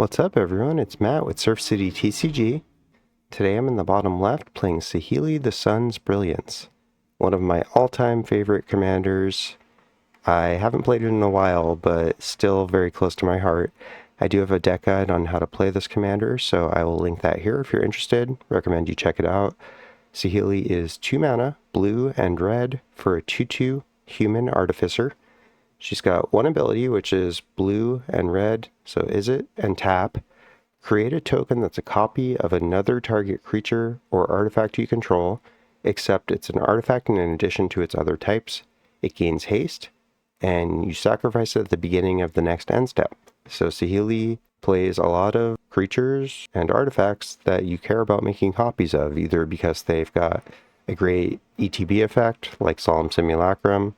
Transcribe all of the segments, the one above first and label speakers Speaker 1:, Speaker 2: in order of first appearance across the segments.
Speaker 1: What's up everyone, it's Matt with Surf City TCG. Today I'm in the bottom left playing Saheeli the Sun's Brilliance, one of my all-time favorite commanders. I haven't played it in a while, but still very close to my heart. I do have a deck guide on how to play this commander, so I will link that here if you're interested. Recommend you check it out. Saheeli is 2 mana, blue and red for a 2/2 human artificer. She's got one ability, which is blue and red, so Izzet and tap. Create a token that's a copy of another target creature or artifact you control, except it's an artifact in addition to its other types. It gains haste, and you sacrifice it at the beginning of the next end step. So Saheeli plays a lot of creatures and artifacts that you care about making copies of, either because they've got a great ETB effect, like Solemn Simulacrum,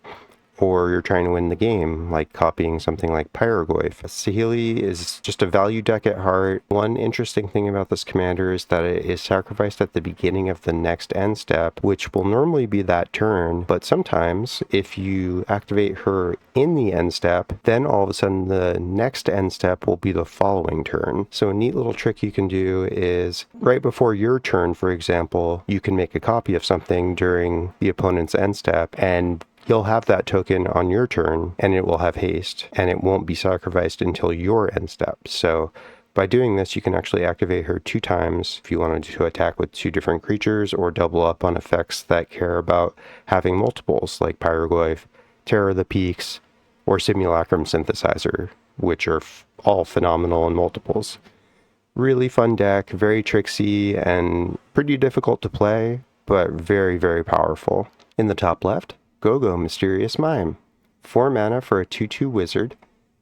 Speaker 1: or you're trying to win the game, like copying something like Pyrogoyf. Saheeli is just a value deck at heart. One interesting thing about this commander is that it is sacrificed at the beginning of the next end step, which will normally be that turn, but sometimes if you activate her in the end step, then all of a sudden the next end step will be the following turn. So a neat little trick you can do is right before your turn, for example, you can make a copy of something during the opponent's end step, and you'll have that token on your turn, and it will have haste, and it won't be sacrificed until your end step. So by doing this, you can actually activate her 2 times if you wanted to attack with 2 different creatures, or double up on effects that care about having multiples, like Pyrogoyf, Terror of the Peaks, or Simulacrum Synthesizer, which are all phenomenal in multiples. Really fun deck, very tricksy, and pretty difficult to play, but very, very powerful. In the top left, Gogo, Mysterious Mime. 4 mana for a 2/2 wizard.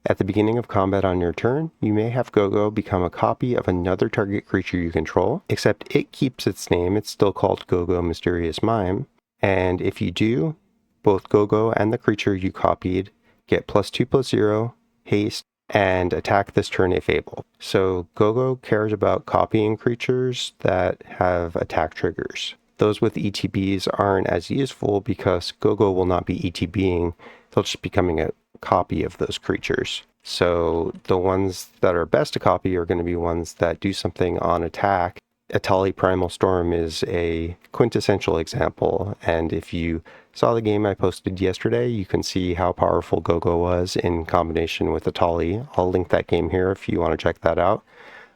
Speaker 1: At the beginning of combat on your turn, you may have Gogo become a copy of another target creature you control, except it keeps its name. It's still called Gogo, Mysterious Mime. And if you do, both Gogo and the creature you copied get +2/+0, haste, and attack this turn if able. So Gogo cares about copying creatures that have attack triggers. Those with ETBs aren't as useful because Gogo will not be ETBing, they'll just be becoming a copy of those creatures. So the ones that are best to copy are going to be ones that do something on attack. Atali Primal Storm is a quintessential example, and if you saw the game I posted yesterday, you can see how powerful Gogo was in combination with Atali. I'll link that game here if you want to check that out.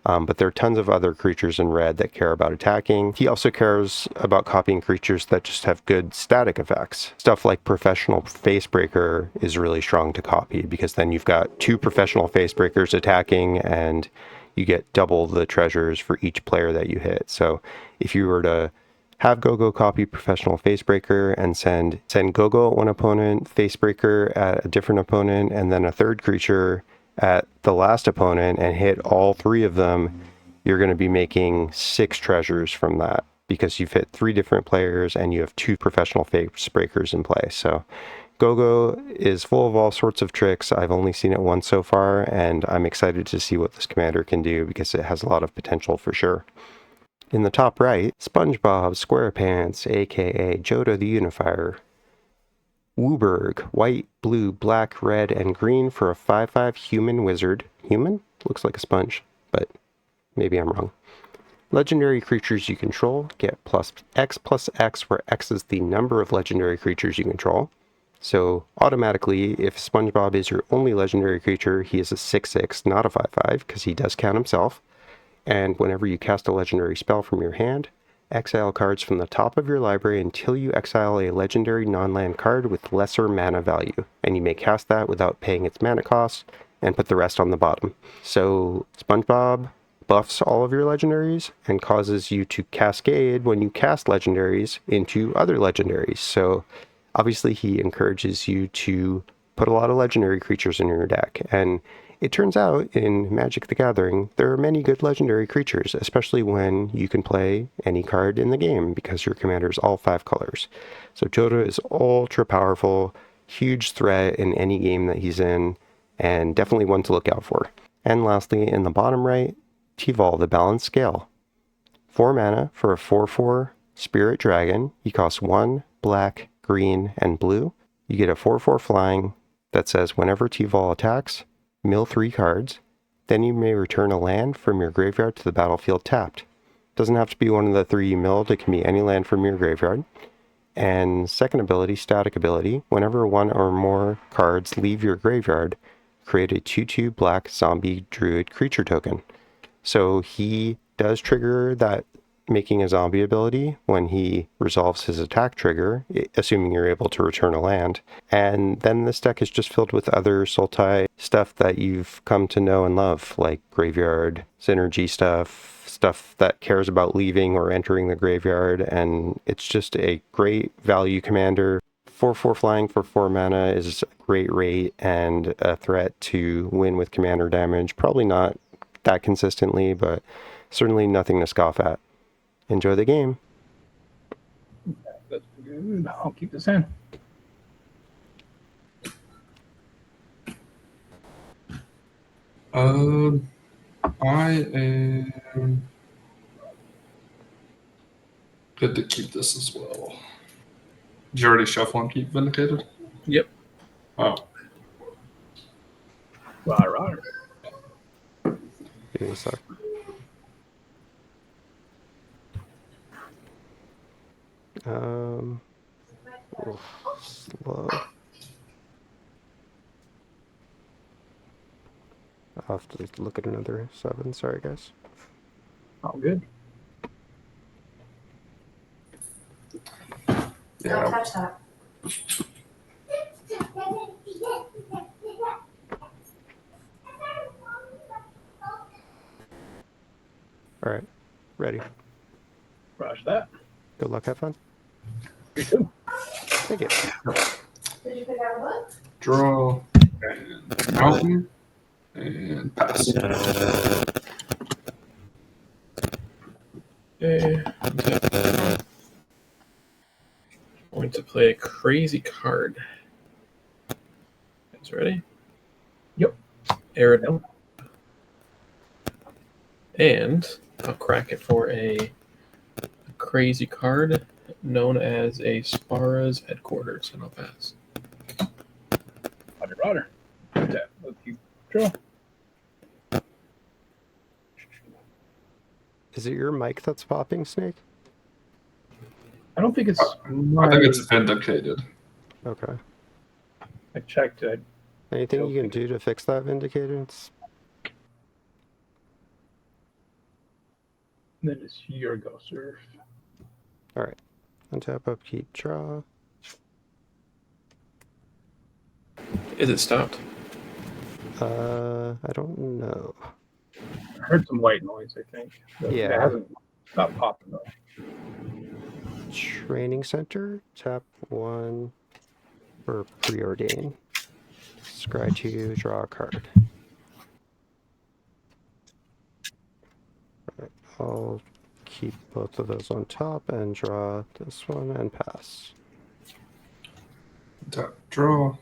Speaker 1: But there are tons of other creatures in red that care about attacking. He also cares about copying creatures that just have good static effects. Stuff like Professional Facebreaker is really strong to copy, because then you've got 2 Professional Facebreakers attacking, and you get double the treasures for each player that you hit. So if you were to have Gogo copy Professional Facebreaker and send Gogo at one opponent, Facebreaker at a different opponent, and then a third creature at the last opponent, and hit all 3 of them, you're going to be making 6 treasures from that, because you've hit 3 different players and you have 2 Professional Facebreakers in play. So Gogo is full of all sorts of tricks. I've only seen it once so far, and I'm excited to see what this commander can do, because it has a lot of potential for sure. In the top right, Spongebob, Squarepants, aka Jodah the Unifier. WUBRG, white, blue, black, red, and green for a 5/5 human wizard. Human? Looks like a sponge, but maybe I'm wrong. Legendary creatures you control get +X+X, where X is the number of legendary creatures you control. So automatically, if Spongebob is your only legendary creature, he is a 6/6, not a 5/5, because he does count himself. And whenever you cast a legendary spell from your hand, exile cards from the top of your library until you exile a legendary non-land card with lesser mana value, and you may cast that without paying its mana cost, and put the rest on the bottom. So Spongebob buffs all of your legendaries and causes you to cascade when you cast legendaries into other legendaries. So obviously he encourages you to put a lot of legendary creatures in your deck, and it turns out in Magic the Gathering, there are many good legendary creatures, especially when you can play any card in the game, because your commander is all 5 colors. So Jodah is ultra powerful, huge threat in any game that he's in, and definitely one to look out for. And lastly, in the bottom right, Teval, the Balanced Scale. 4 mana for a 4/4 Spirit Dragon. He costs 1 black, green, and blue. You get a 4/4 flying that says whenever Teval attacks, mill 3 cards, Then you may return a land from your graveyard to the battlefield tapped. Doesn't have to be one of the 3 you milled, it can be any land from your graveyard. And second ability, static ability, whenever one or more cards leave your graveyard, create a 2/2 black zombie druid creature token. So he does trigger that making a zombie ability when he resolves his attack trigger, assuming you're able to return a land. And then this deck is just filled with other Sultai stuff that you've come to know and love, like graveyard, synergy stuff that cares about leaving or entering the graveyard, and it's just a great value commander. 4/4 flying for 4 mana is a great rate and a threat to win with commander damage. Probably not that consistently, but certainly nothing to scoff at. Enjoy the game.
Speaker 2: That's good. I'll keep this in.
Speaker 3: I am good to keep this as well. Did you already shuffle and keep Vindicated?
Speaker 2: Yep.
Speaker 3: Oh.
Speaker 2: Right.
Speaker 1: Give me a sec. Slow. I'll have to look at another 7. Sorry, guys.
Speaker 2: All good.
Speaker 3: Yeah.
Speaker 4: Don't touch that.
Speaker 1: All right. Ready.
Speaker 2: Rush that.
Speaker 1: Good luck. Have fun.
Speaker 2: You too.
Speaker 1: Thank you.
Speaker 4: Did you pick out a book?
Speaker 3: Draw and mountain and pass.
Speaker 5: Okay. Going to play a crazy card. Guys ready?
Speaker 2: Yep.
Speaker 5: Aerodel. And I'll crack it for a crazy card known as a Spara's Headquarters, and I'll pass.
Speaker 2: Roger. Let's keep draw.
Speaker 1: Is it your mic that's popping, Snake?
Speaker 2: I don't think it's.
Speaker 3: I think it's Vindicated.
Speaker 1: Okay.
Speaker 2: I checked.
Speaker 1: Anything you can do to fix that, Vindicated?
Speaker 2: Then it's your go surf.
Speaker 1: All right. Untap, upkeep, draw.
Speaker 5: Is it stopped?
Speaker 1: I don't know.
Speaker 2: I heard some white noise, I think. But
Speaker 1: Yeah.
Speaker 2: It hasn't stopped popping though.
Speaker 1: Training Center, tap 1 for preordain. Scry 2, draw a card. Alright, I'll keep both of those on top and draw this one and pass.
Speaker 3: Tap, draw.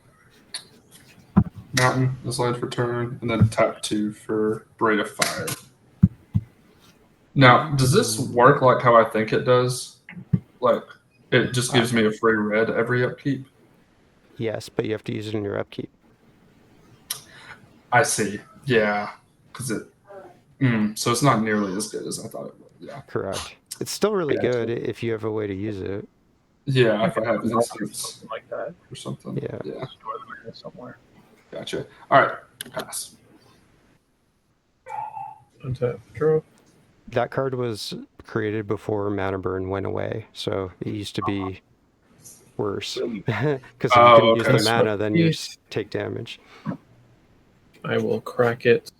Speaker 3: Mountain is land for turn, and then tap 2 for Braid of Fire. Now, does this work like how I think it does? Like, it just gives me a free red every upkeep?
Speaker 1: Yes, but you have to use it in your upkeep.
Speaker 3: I see. Yeah. Because it. So it's not nearly as good as I thought it would. Yeah.
Speaker 1: Correct. It's still really good if you have a way to use it.
Speaker 3: Yeah, if I have
Speaker 2: Something
Speaker 3: instance
Speaker 2: like that.
Speaker 3: or something.
Speaker 1: Yeah.
Speaker 3: Yeah.
Speaker 2: Store them in here somewhere.
Speaker 3: Gotcha. All right. Pass.
Speaker 5: Untap, draw.
Speaker 1: That card was created before Mana Burn went away, so it used to be worse. Because if you couldn't use the mana, then you take damage.
Speaker 5: I will crack it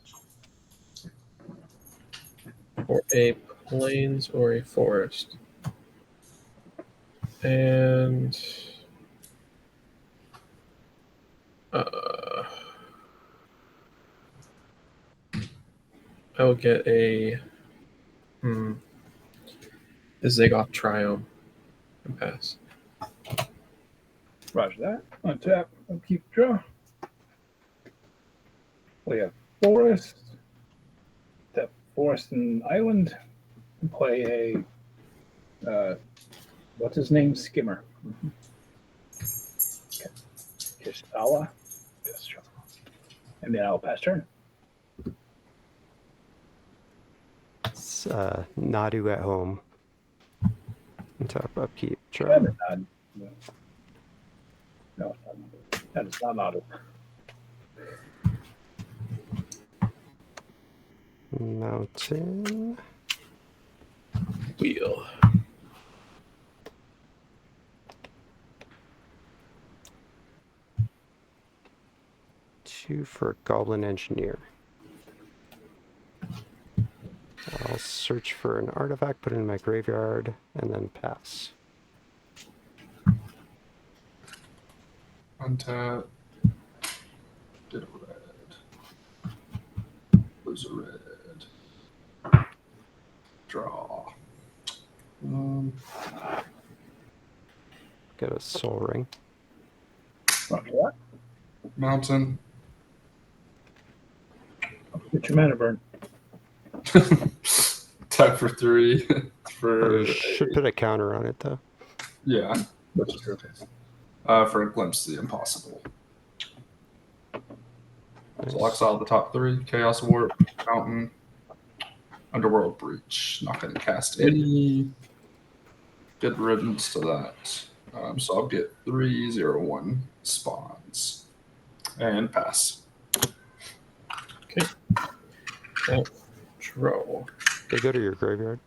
Speaker 5: for a plains or a forest. And I will get a Zagoth Triome and pass.
Speaker 2: Roger that. Untap. Upkeep, draw. Play a forest. Tap forest and island. And play a what's his name? Skimmer. Kistala. And then I'll pass turn.
Speaker 1: Nadu at home. Top upkeep.
Speaker 2: That
Speaker 1: Draw.
Speaker 2: is not. No, that is not auto.
Speaker 1: Mountain.
Speaker 5: Wheel.
Speaker 1: Two for Goblin Engineer. I'll search for an artifact, put it in my graveyard, and then pass.
Speaker 3: Untap. Did a red. Lose a red. Draw.
Speaker 1: Get a Soul Ring.
Speaker 2: Roger that.
Speaker 3: Mountain.
Speaker 2: Get your mana burn.
Speaker 3: Tap for 3.
Speaker 1: Oh, you
Speaker 3: for
Speaker 1: should put a counter on it, though.
Speaker 3: yeah.
Speaker 2: That's true.
Speaker 3: For a glimpse of the impossible.
Speaker 1: Nice.
Speaker 3: So I'll exile the top 3. Chaos Warp, Mountain, Underworld Breach. Not going to cast any. Good riddance to that. So I'll get 3/0/1 spawns. And pass.
Speaker 5: Okay. Well, draw.
Speaker 1: They go to your graveyard.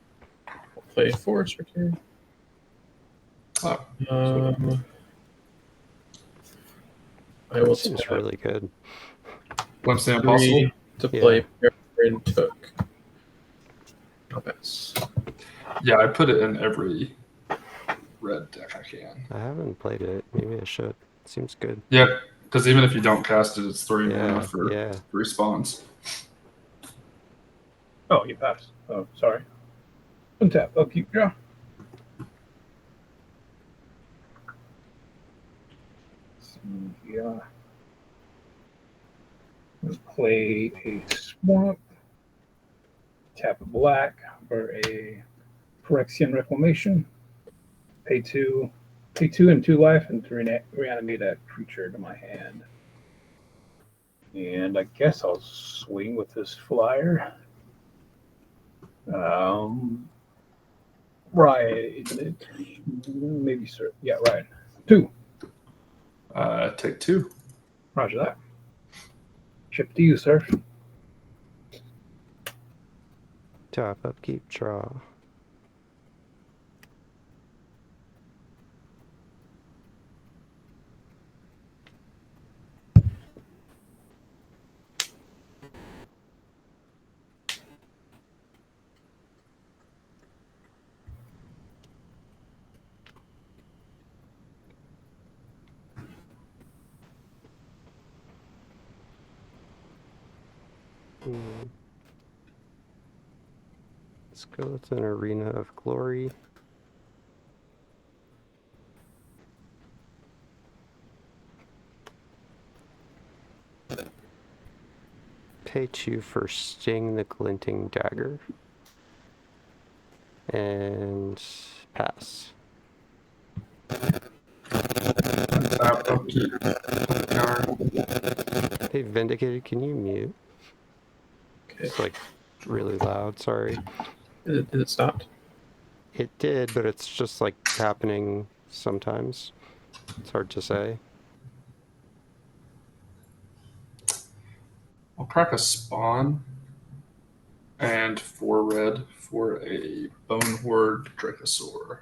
Speaker 5: I'll play Forester here.
Speaker 3: Oh,
Speaker 5: I will
Speaker 1: Seems
Speaker 5: tap
Speaker 1: really good.
Speaker 3: glimpse of the impossible.
Speaker 5: 3 to play Peregrine Took. I'll pass.
Speaker 3: Yeah, I put it in every red deck I can.
Speaker 1: I haven't played it. Maybe I should. Seems good.
Speaker 3: Yeah, because even if you don't cast it, it's 3 mana for
Speaker 1: Yeah.
Speaker 3: 3 spawns.
Speaker 2: Oh, you passed. Oh, sorry. Untap. Upkeep. Draw. Yeah. Let's play a swamp. Tap a black for a Phyrexian Reclamation. Pay 2 and 2 life, and to reanimate a creature to my hand. And I guess I'll swing with this flyer. Right. Maybe, sir. Yeah, right. 2.
Speaker 3: Take 2.
Speaker 2: Roger that. Chip to you, sir.
Speaker 1: Top upkeep. Draw. Let's go with an Arena of Glory. Pay 2 for Sting the Glinting Dagger. And pass.
Speaker 3: Tap, upkeep, counter.
Speaker 1: Hey, Vindicated, can you mute?
Speaker 5: Okay.
Speaker 1: It's like really loud, sorry.
Speaker 5: Did it stop?
Speaker 1: It did, but it's just like happening sometimes. It's hard to say.
Speaker 3: I'll crack a spawn and 4 red for a Bone Horde Dracosaur.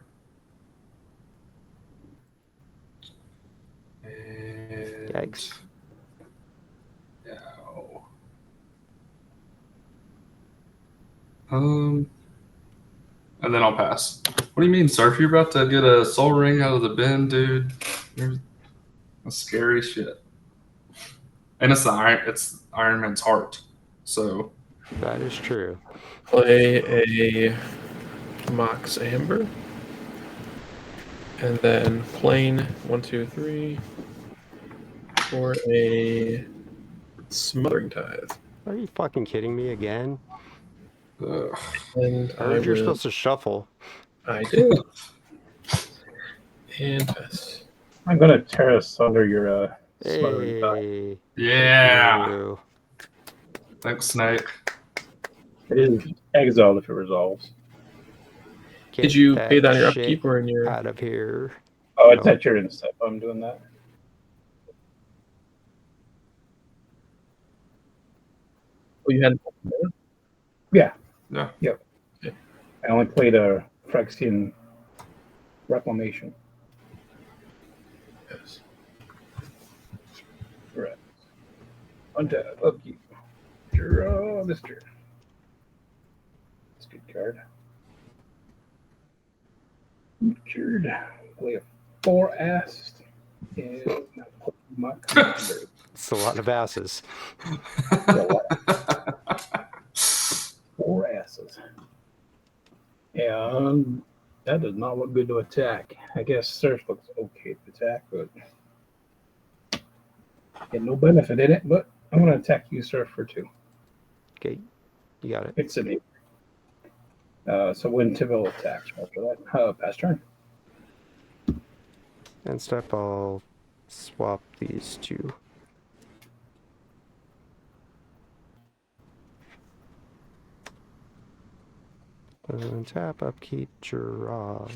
Speaker 3: And
Speaker 1: Yikes.
Speaker 3: now, and then I'll pass. What do you mean, Surf? You're about to get a Soul Ring out of the bin, dude. That's scary shit. And it's Iron Man's heart. So
Speaker 1: That is true.
Speaker 5: Play a Mox Amber. And then plain 1, 2, 3 for a Smothering Tithe.
Speaker 1: Are you fucking kidding me again?
Speaker 3: ugh.
Speaker 5: And
Speaker 1: I heard you're supposed to shuffle.
Speaker 5: I did. And pass.
Speaker 2: I'm gonna tear asunder your smothering tide.
Speaker 1: Hey.
Speaker 3: Yeah.
Speaker 1: Ew.
Speaker 3: Thanks, Snake.
Speaker 2: It is Exile if it resolves.
Speaker 1: Get
Speaker 5: Did you pay that on your
Speaker 1: shit
Speaker 5: upkeep or in your?
Speaker 1: out of here?
Speaker 2: Oh, it's
Speaker 1: No.
Speaker 2: at your end step. I'm doing that.
Speaker 5: Oh, you had.
Speaker 2: Yeah.
Speaker 3: Yeah.
Speaker 2: Yep. I only played a Phyrexian Reclamation.
Speaker 5: Yes.
Speaker 2: Correct. Untap, upkeep. Draw this turn. That's a good card. Featured. Play a 4-ass. And put my commander.
Speaker 1: It's a lot of asses.
Speaker 2: 4 asses. And that does not look good to attack. I guess Surf looks okay to attack, but get no benefit in it. But I'm going to attack you, Surf, for 2.
Speaker 1: Okay, you got it.
Speaker 2: It's a name. So when Teval attacks after that, pass turn.
Speaker 1: And step, I'll swap these two. Tap, upkeep, draw.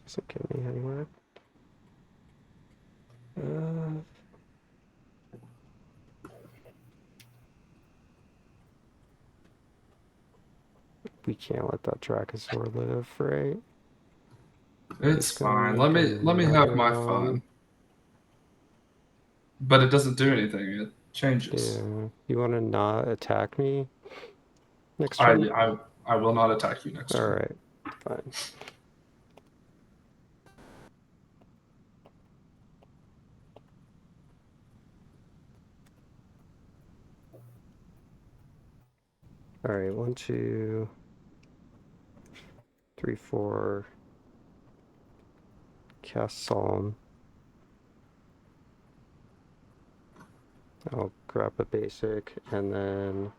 Speaker 1: Doesn't get me anywhere. We can't let that Dracosaur live, right?
Speaker 3: It's fine. Let me have my fun. But it doesn't do anything. It changes.
Speaker 1: Yeah. You want to not attack me next turn?
Speaker 3: I will not attack you next
Speaker 1: All
Speaker 3: turn.
Speaker 1: right, fine. All right, 1, 2, 3, 4. Cast Solemn. I'll grab a basic and then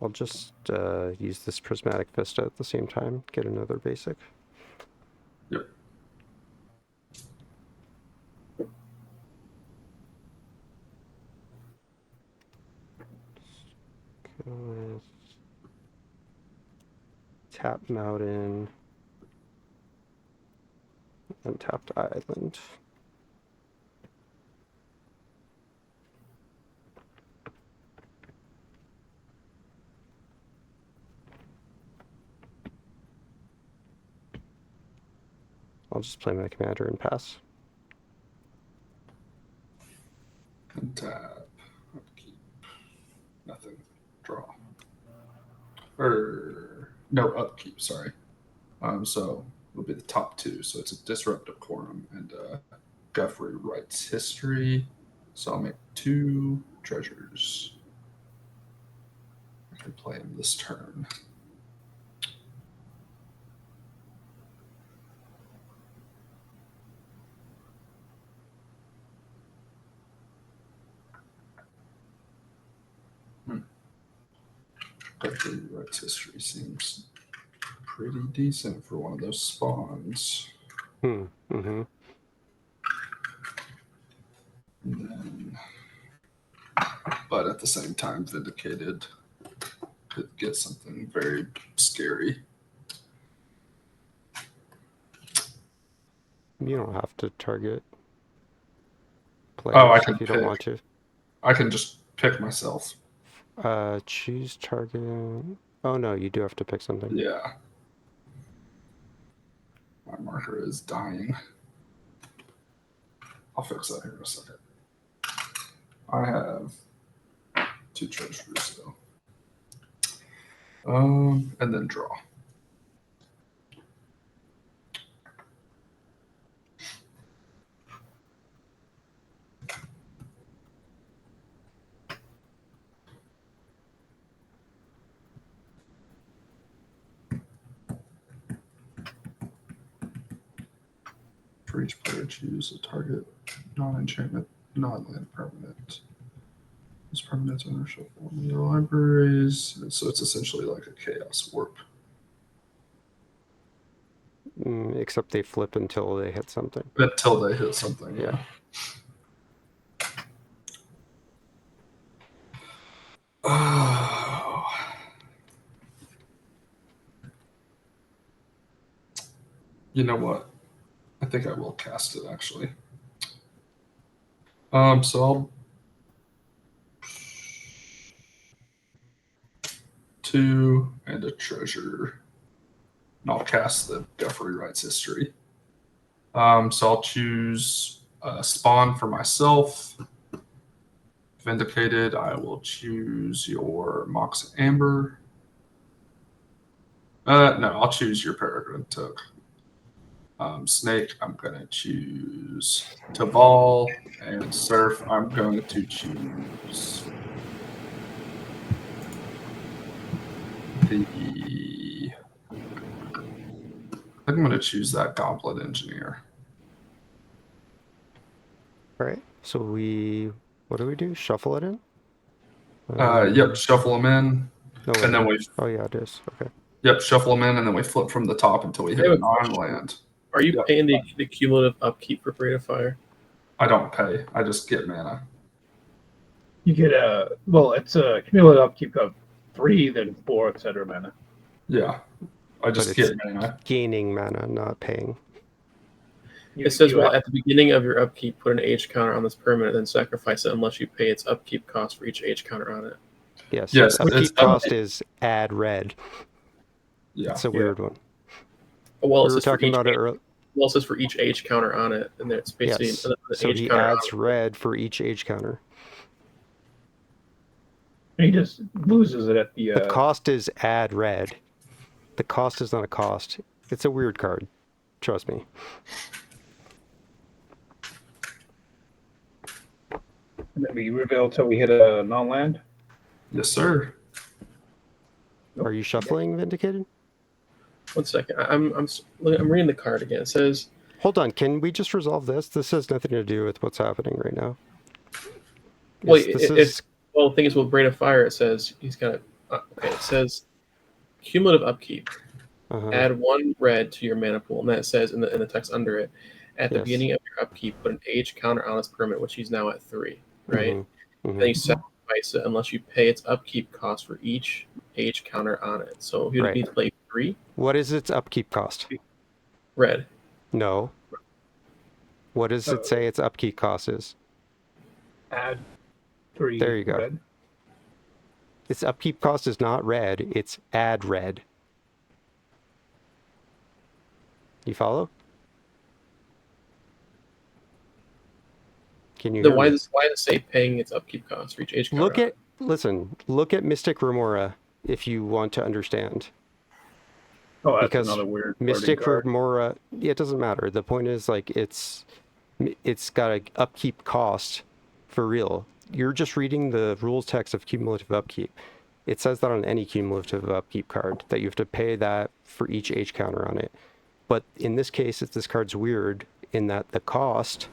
Speaker 1: I'll just use this Prismatic Vista at the same time, get another basic.
Speaker 3: Yep.
Speaker 1: Tap Mountain and tapped Island. I'll just play my commander and pass.
Speaker 3: And tap. Upkeep. Nothing. Draw. No, upkeep, sorry. So it'll be the top 2. So it's a Disruptive Quorum and Guthrie writes history. So I'll make 2 treasures. I can play him this turn. Guthrie writes history seems pretty decent for one of those spawns.
Speaker 1: Mm-hmm.
Speaker 3: And then, but at the same time, Vindicated could get something very scary.
Speaker 1: You don't have to target players
Speaker 3: I can
Speaker 1: if you don't
Speaker 3: pick.
Speaker 1: want to.
Speaker 3: I can just pick myself.
Speaker 1: Choose target. Oh no, you do have to pick something.
Speaker 3: Yeah. My marker is dying. I'll fix that here in a second. I have 2 treasures, so. And then draw. For each player, choose a target non-enchantment, non-land permanent. This permanent's owner shuffle in your libraries. So it's essentially like a chaos warp.
Speaker 1: Except they flip until they hit something.
Speaker 3: Until they hit something, yeah. Oh. You know what? I think I will cast it actually. So I'll 2 and a treasure. And I'll cast the Jeffrey Wright's History. So I'll choose Spawn for myself. Vindicated, I will choose your Mox Amber. No, I'll choose your Peregrine Took. Snake, I'm going to choose Teval. And Surf, I'm going to choose I'm going to choose that Goblet Engineer.
Speaker 1: All right. So what do we do? Shuffle it in?
Speaker 3: Yep, shuffle them in.
Speaker 1: No,
Speaker 3: and then we
Speaker 1: Oh, yeah, it is. Okay.
Speaker 3: Yep, shuffle them in, and then we flip from the top until we hit a non-land.
Speaker 5: Are you
Speaker 3: Yep.
Speaker 5: paying the cumulative upkeep for Braid of Fire?
Speaker 3: I don't pay. I just get mana.
Speaker 2: You get it's a cumulative upkeep of 3, then 4, etc. mana.
Speaker 3: Yeah, I just
Speaker 1: But
Speaker 3: get mana.
Speaker 1: Gaining mana, not paying.
Speaker 2: You,
Speaker 5: It says,
Speaker 2: you
Speaker 5: well,
Speaker 2: have-
Speaker 5: at the beginning of your upkeep, put an age counter on this permanent, then sacrifice it unless you pay its upkeep cost for each age counter on it.
Speaker 1: Yes.
Speaker 3: Yes,
Speaker 1: Upkeep
Speaker 3: it's-
Speaker 1: cost is add red.
Speaker 3: Yeah,
Speaker 1: It's a weird one.
Speaker 5: Well,
Speaker 1: We were talking about it earlier.
Speaker 5: Well, it says for each age counter on it, and then it's basically
Speaker 1: Yes.
Speaker 5: the
Speaker 1: So
Speaker 5: age
Speaker 1: he
Speaker 5: counter
Speaker 1: adds
Speaker 5: on
Speaker 1: red for each age counter.
Speaker 2: he just loses it at the.
Speaker 1: The cost is add red. The cost is not a cost. It's a weird card. Trust me.
Speaker 2: And then we reveal until we hit a non-land.
Speaker 3: yes, sir.
Speaker 1: Are you shuffling Vindicated?
Speaker 5: 1 second. I'm reading the card again. It says,
Speaker 1: Hold on. Can we just resolve this? This has nothing to do with what's happening right now.
Speaker 5: well,
Speaker 1: This
Speaker 5: well, the thing is with Braid of Fire, it says he's got okay. It says cumulative upkeep.
Speaker 1: uh-huh.
Speaker 5: Add 1 red to your mana pool, and then it says in the text under it, at the
Speaker 1: Yes.
Speaker 5: beginning of your upkeep, put an age counter on this permanent, which he's now at 3, right?
Speaker 1: Mhm, mhm.
Speaker 5: Then you sacrifice it unless you pay its upkeep cost for each age counter on it. So he would
Speaker 1: Right.
Speaker 5: need to play 3
Speaker 1: What is its upkeep cost?
Speaker 5: red.
Speaker 1: No. What does it say its upkeep cost is?
Speaker 2: Add 3.
Speaker 1: There you go.
Speaker 2: red.
Speaker 1: Its upkeep cost is not red, it's add red. You follow? Can you
Speaker 5: Then
Speaker 1: hear
Speaker 5: why
Speaker 1: me?
Speaker 5: does it say paying its upkeep cost for each age counter?
Speaker 1: Look at Mystic Remora if you want to understand.
Speaker 2: Oh, that's
Speaker 1: Because
Speaker 2: another weird.
Speaker 1: Mystic
Speaker 2: card.
Speaker 1: Remora, it doesn't matter. The point is like it's got an upkeep cost for real. You're just reading the rules text of cumulative upkeep. It says that on any cumulative upkeep card that you have to pay that for each age counter on it. But in this case, this card's weird in that the cost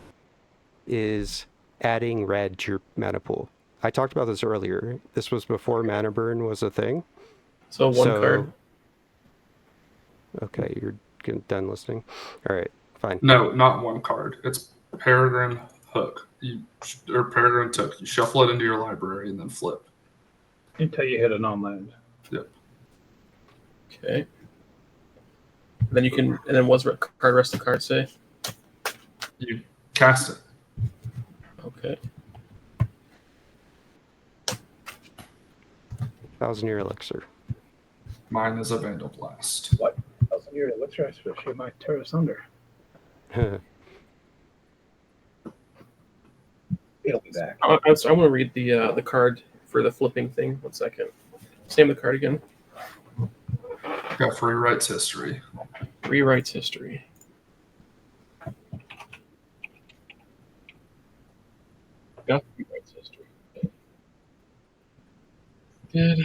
Speaker 1: is adding red to your mana pool. I talked about this earlier. This was before mana burn was a thing.
Speaker 5: So one card.
Speaker 1: Okay, you're done listening. All right, fine.
Speaker 3: No, not 1 card. It's Peregrine Hook. Or Peregrine Took. You shuffle it into your library and then flip.
Speaker 2: Until you hit a non-land.
Speaker 3: Yep.
Speaker 5: Okay. And then you can. And then what's the rest of the card say?
Speaker 3: You cast it.
Speaker 5: Okay.
Speaker 1: 1,000-year elixir.
Speaker 3: Mine is a Vandal Blast.
Speaker 2: What? 1,000-year elixir? I should might tear us under. It'll be back.
Speaker 5: I want to read the card for the flipping thing. 1 second. Say the card again.
Speaker 3: Got Free Rights History.
Speaker 5: Rewrites history. Got rewrites history. Did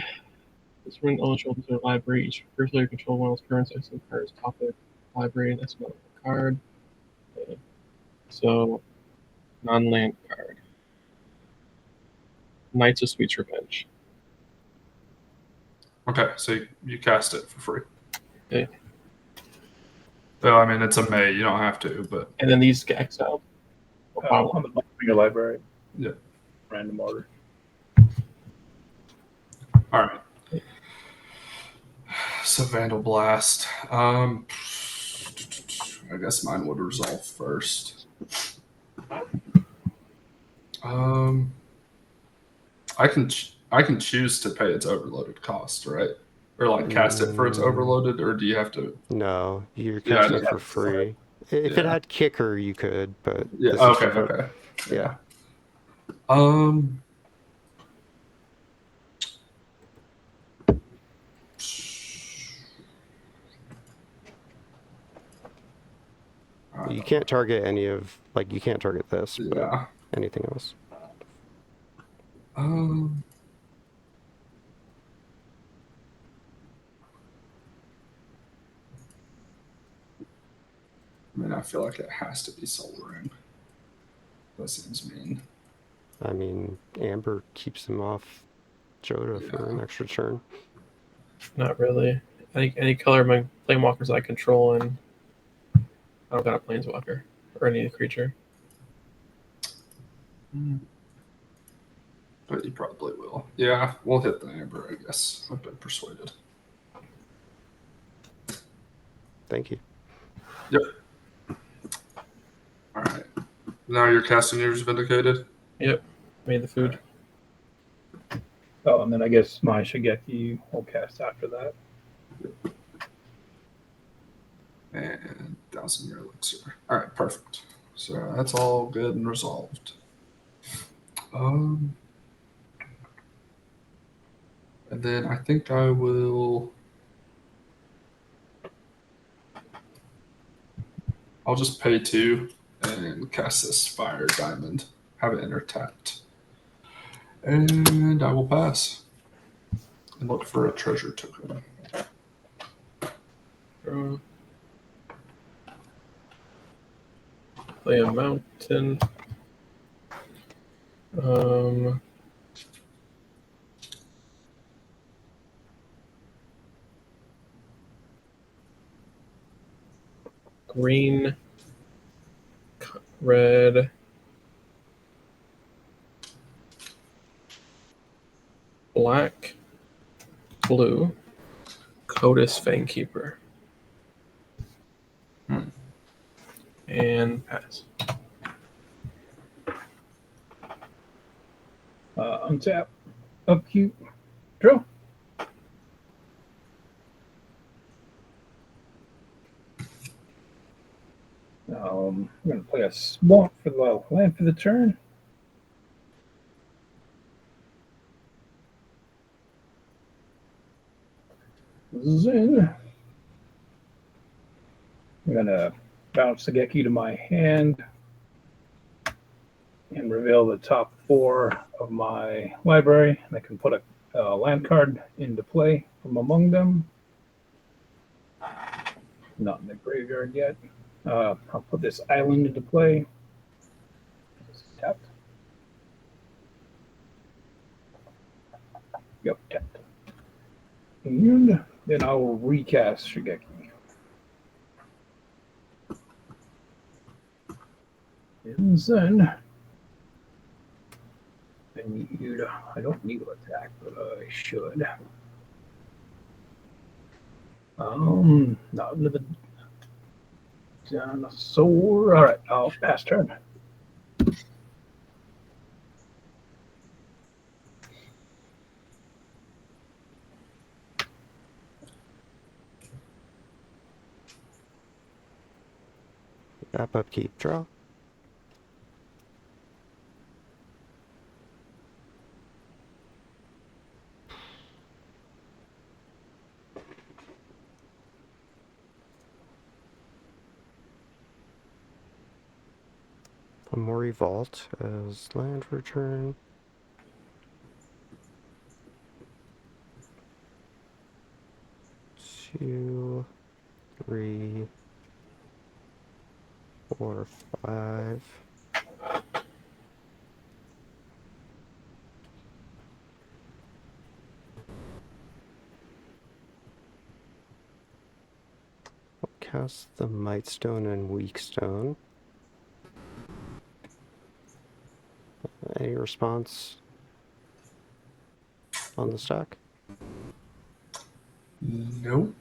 Speaker 5: this ring eligible to the library? Each person you control one of those current excellent cards top of the library, and that's not the card. Okay. So, non-land card. Knights of Sweet's Revenge.
Speaker 3: Okay, so you cast it for free.
Speaker 5: Okay.
Speaker 3: Well, I mean, it's a May. You don't have to, but
Speaker 5: And then these get exiled.
Speaker 2: On the bottom of your library.
Speaker 3: Yeah.
Speaker 2: Random order.
Speaker 3: all right. So Vandal Blast. I guess mine would resolve first. I can choose to pay its overloaded cost, right? Or like cast it for its overloaded, or do you have to?
Speaker 1: No, you're
Speaker 3: Yeah,
Speaker 1: casting
Speaker 3: I
Speaker 1: it for
Speaker 2: just-
Speaker 1: free. If it
Speaker 3: Yeah.
Speaker 1: had kicker, you could, but
Speaker 3: Yeah.
Speaker 1: this is
Speaker 3: Okay.
Speaker 1: different.
Speaker 3: Okay.
Speaker 1: Yeah.
Speaker 3: Um.
Speaker 1: You can't target any of, like, you can't target this, but
Speaker 3: Yeah.
Speaker 1: anything else.
Speaker 3: Um. I mean, I feel like it has to be Soul Ring. That seems mean.
Speaker 1: I mean, Amber keeps them off Jodah for an extra turn.
Speaker 5: Not really. I think any color of my Planeswalkers I control, and I don't got a Planeswalker or any creature.
Speaker 3: But you probably will. Yeah, we'll hit the Amber, I guess. I've been persuaded.
Speaker 1: Thank you.
Speaker 3: Yep. All right. Now your casting years vindicated.
Speaker 5: Yep. Made the food.
Speaker 2: Oh, and then I guess my Shigeki will cast after that.
Speaker 3: And 1,000-year elixir. All right, perfect. So that's all good and resolved. And then I think I will. I'll just pay 2 and cast this Fire Diamond. Have it enter tapped. And I will pass. And look for a treasure token.
Speaker 5: Play a mountain. Green, red, black, blue, Codis Fangkeeper. And pass.
Speaker 2: Untap, upkeep, draw. I'm going to play a swamp for the land for the turn. Then I'm going to bounce the Geki to my hand and reveal the top 4 of my library. And I can put a land card into play from among them. Not in the graveyard yet. I'll put this island into play. It's tapped. Yep, tapped. And then I will recast Shigeki. And then I don't need to attack, but I should. Not into the dinosaur. All right, I'll pass turn.
Speaker 1: Tap, upkeep, draw. A Mori Vault as land for turn. Two, 3. 4, 5. I'll cast the Might Stone and Weak Stone. Any response on the stack?
Speaker 3: Nope.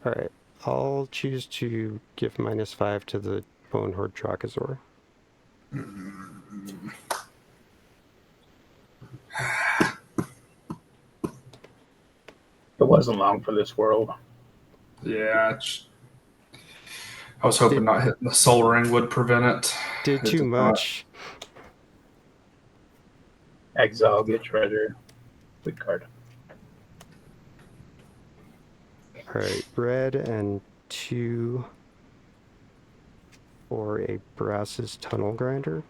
Speaker 1: Alright, I'll choose to give -5 to the Bone Horde Drakazor.
Speaker 2: It wasn't long for this world.
Speaker 3: Yeah. I was hoping not hitting the Soul Ring would prevent it.
Speaker 1: Did
Speaker 3: It
Speaker 1: too
Speaker 3: did
Speaker 1: much.
Speaker 2: Exile, get treasure. Good card.
Speaker 1: Alright, red and 2 for a Brass's Tunnel Grinder.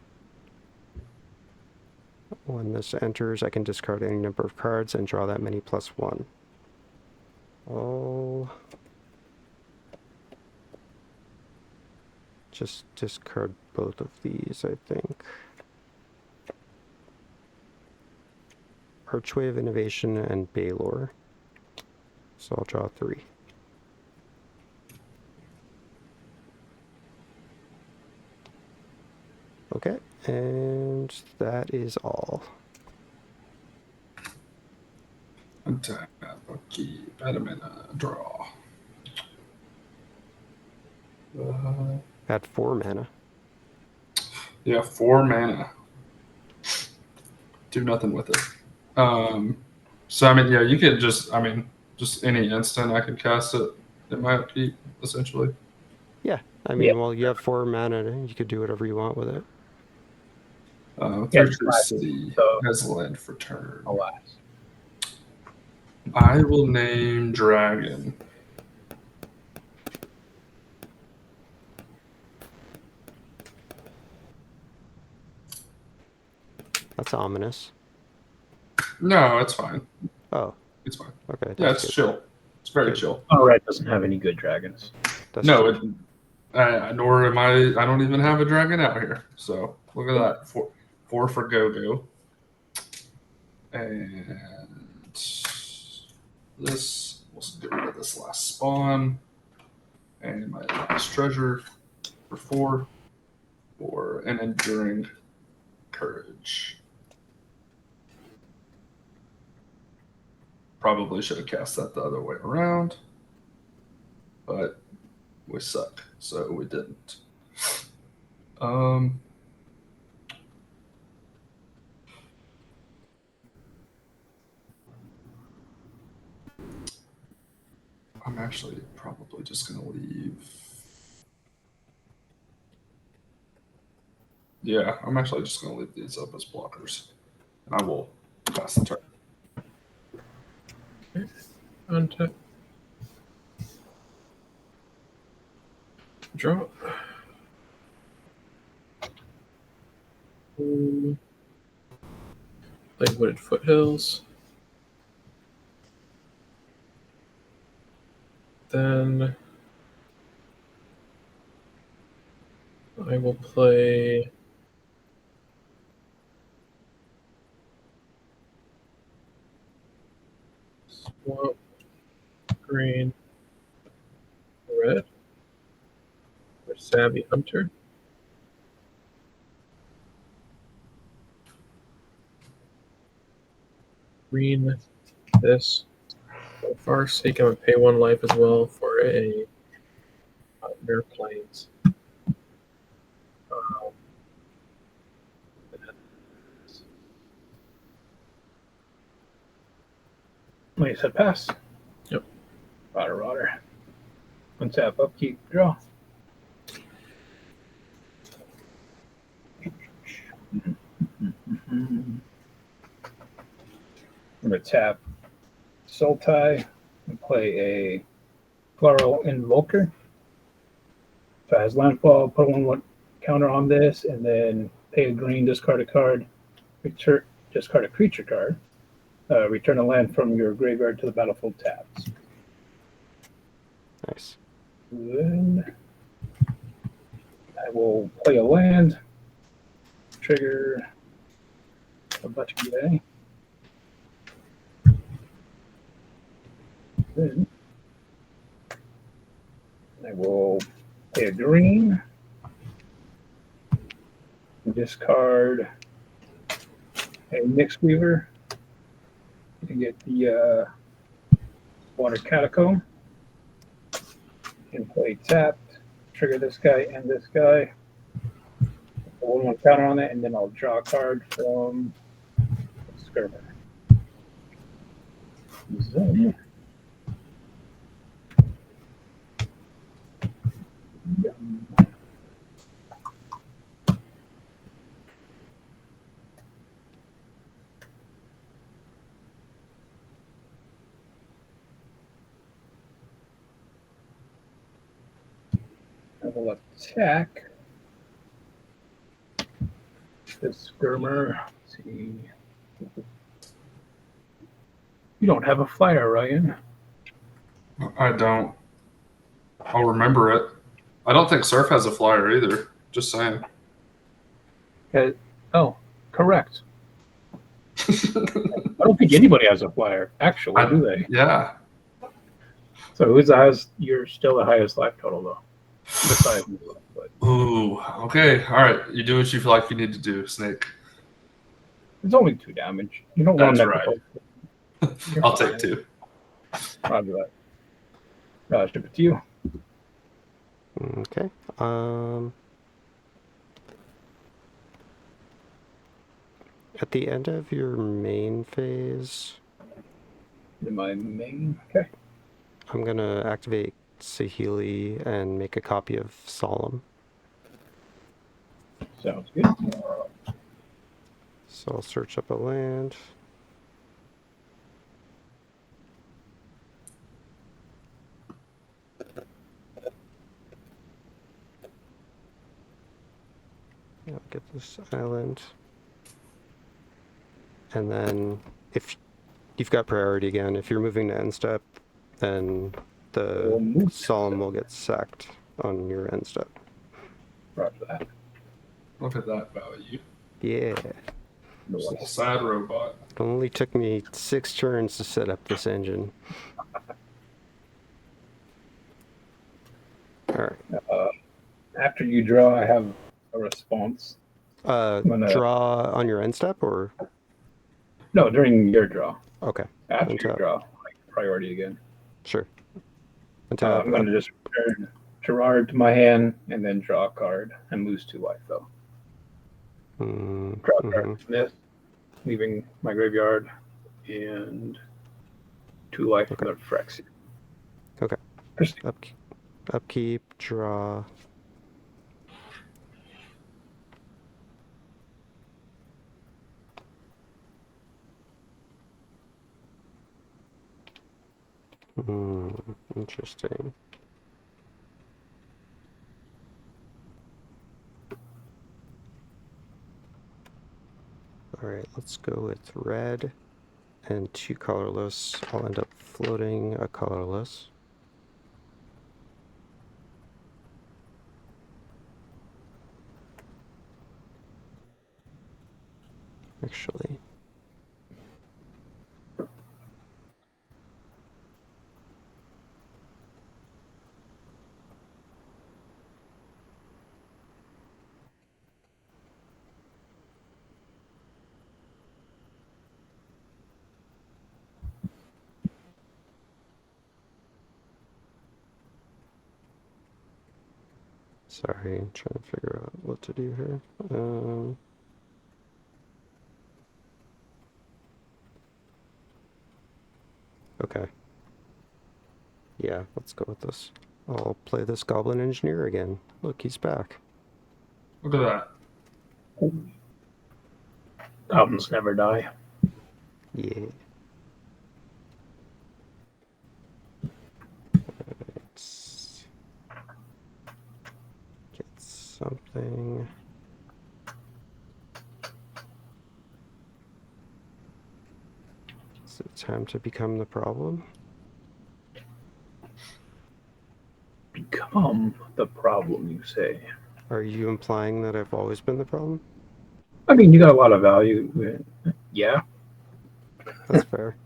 Speaker 1: When this enters, I can discard any number of cards and draw that many +1. I'll just discard both of these, I think. Archway of Innovation and Baylor. So I'll draw 3. Okay, and that is all.
Speaker 3: Untap, keep, add a mana, draw.
Speaker 1: Add 4 mana.
Speaker 3: Yeah, 4 mana. Do nothing with it. So I mean, yeah, you could just, I mean, just any instant I could cast it in my upkeep, essentially.
Speaker 1: Yeah, I mean,
Speaker 2: Yep.
Speaker 1: well, you have 4 mana, you could do whatever you want with it.
Speaker 2: Yeah,
Speaker 3: Third Tree City
Speaker 2: so-
Speaker 3: has land for turn.
Speaker 2: Alas.
Speaker 3: I will name Dragon.
Speaker 1: That's ominous.
Speaker 3: No, it's fine.
Speaker 1: Oh,
Speaker 3: It's fine.
Speaker 1: okay.
Speaker 3: Yeah,
Speaker 1: That's
Speaker 3: it's
Speaker 1: good.
Speaker 3: chill. It's very
Speaker 1: Good.
Speaker 3: chill.
Speaker 2: All right, doesn't have any good dragons.
Speaker 1: That's
Speaker 3: No,
Speaker 1: true.
Speaker 3: nor am I. I don't even have a dragon out here. So look at that. Four for Gogo. And this, we'll get rid of this last spawn. And my last treasure for 4 for an enduring courage. Probably should have cast that the other way around. But we suck, so we didn't. I'm actually probably just gonna leave. Yeah, I'm actually just gonna leave these up as blockers, and I will pass the turn.
Speaker 5: Untap. Draw. Play Wooded Foothills. Then I will play Swamp, Green, Red, or Savvy Hunter. Green, this. For far's sake, I'm going to pay 1 life as well for a Mirror Plains.
Speaker 2: Wait, you said pass?
Speaker 5: Yep.
Speaker 2: Rotter. Untap, upkeep, draw. I'm going to tap Sultai and play a Floral Invoker. So it has Landfall, put 1 counter on this, and then pay a green, discard a card, discard a creature card. Return a land from your graveyard to the battlefield tapped.
Speaker 1: Nice.
Speaker 2: Then I will play a land, trigger a bunch of EA. Then I will play a green, discard a Mixed Weaver to get the Water Catacomb, and play tapped, trigger this guy and this guy. 1/1 counter on it, and then I'll draw a card from Skirmer. Then, I will attack this Skirmer. Let's see. You don't have a flyer, Ryan.
Speaker 3: I don't. I'll remember it. I don't think Surf has a flyer either. Just saying.
Speaker 2: Oh, correct. I don't think anybody has a flyer, actually, do they?
Speaker 3: Yeah.
Speaker 2: So who's the highest? You're still the highest life total, though. Besides me, but
Speaker 3: Ooh. Okay. All right. You do what you feel like you need to do, Snake.
Speaker 2: it's only 2 damage. You don't want
Speaker 3: That's
Speaker 2: to
Speaker 3: right. I'll take 2.
Speaker 2: I'll do that. Ship it to you.
Speaker 1: Okay. At the end of your main phase,
Speaker 2: In my main. Okay.
Speaker 1: I'm gonna activate Saheeli and make a copy of Solemn.
Speaker 2: Sounds good.
Speaker 1: So I'll search up a land. I'll get this island. And then if you've got priority again, if you're moving to end step, then
Speaker 2: We'll
Speaker 1: the
Speaker 2: move to
Speaker 1: Solemn will get sacked on your end step.
Speaker 2: Roger that.
Speaker 3: Look at that value.
Speaker 1: Yeah.
Speaker 2: No
Speaker 3: Just a
Speaker 2: worries.
Speaker 3: sad robot.
Speaker 1: It only took me 6 turns to set up this engine. Alright.
Speaker 2: After you draw, I have a response. Gonna-
Speaker 1: Draw on your end step or?
Speaker 2: No, during your draw.
Speaker 1: Okay,
Speaker 2: After you
Speaker 1: Untap.
Speaker 2: draw, like priority again.
Speaker 1: sure. Untap.
Speaker 2: I'm going to just return Gerard to my hand and then draw a card and lose 2 life, though. Draw a card from this, leaving my graveyard, and 2 life for the Phyrexia.
Speaker 1: Okay.
Speaker 2: Proceed.
Speaker 1: Upkeep, draw. Interesting. Alright, let's go with red and 2 colorless. I'll end up floating a colorless. Actually. Sorry, I'm trying to figure out what to do here. Okay. Yeah, let's go with this. I'll play this Goblin Engineer again. Look, he's back.
Speaker 3: Look at that.
Speaker 2: Goblins never die.
Speaker 1: Yeah. Let's get something. Is it time to become the problem?
Speaker 2: Become the problem, you say.
Speaker 1: Are you implying that I've always been the problem?
Speaker 2: I mean, you got a lot of value. Yeah.
Speaker 1: That's fair.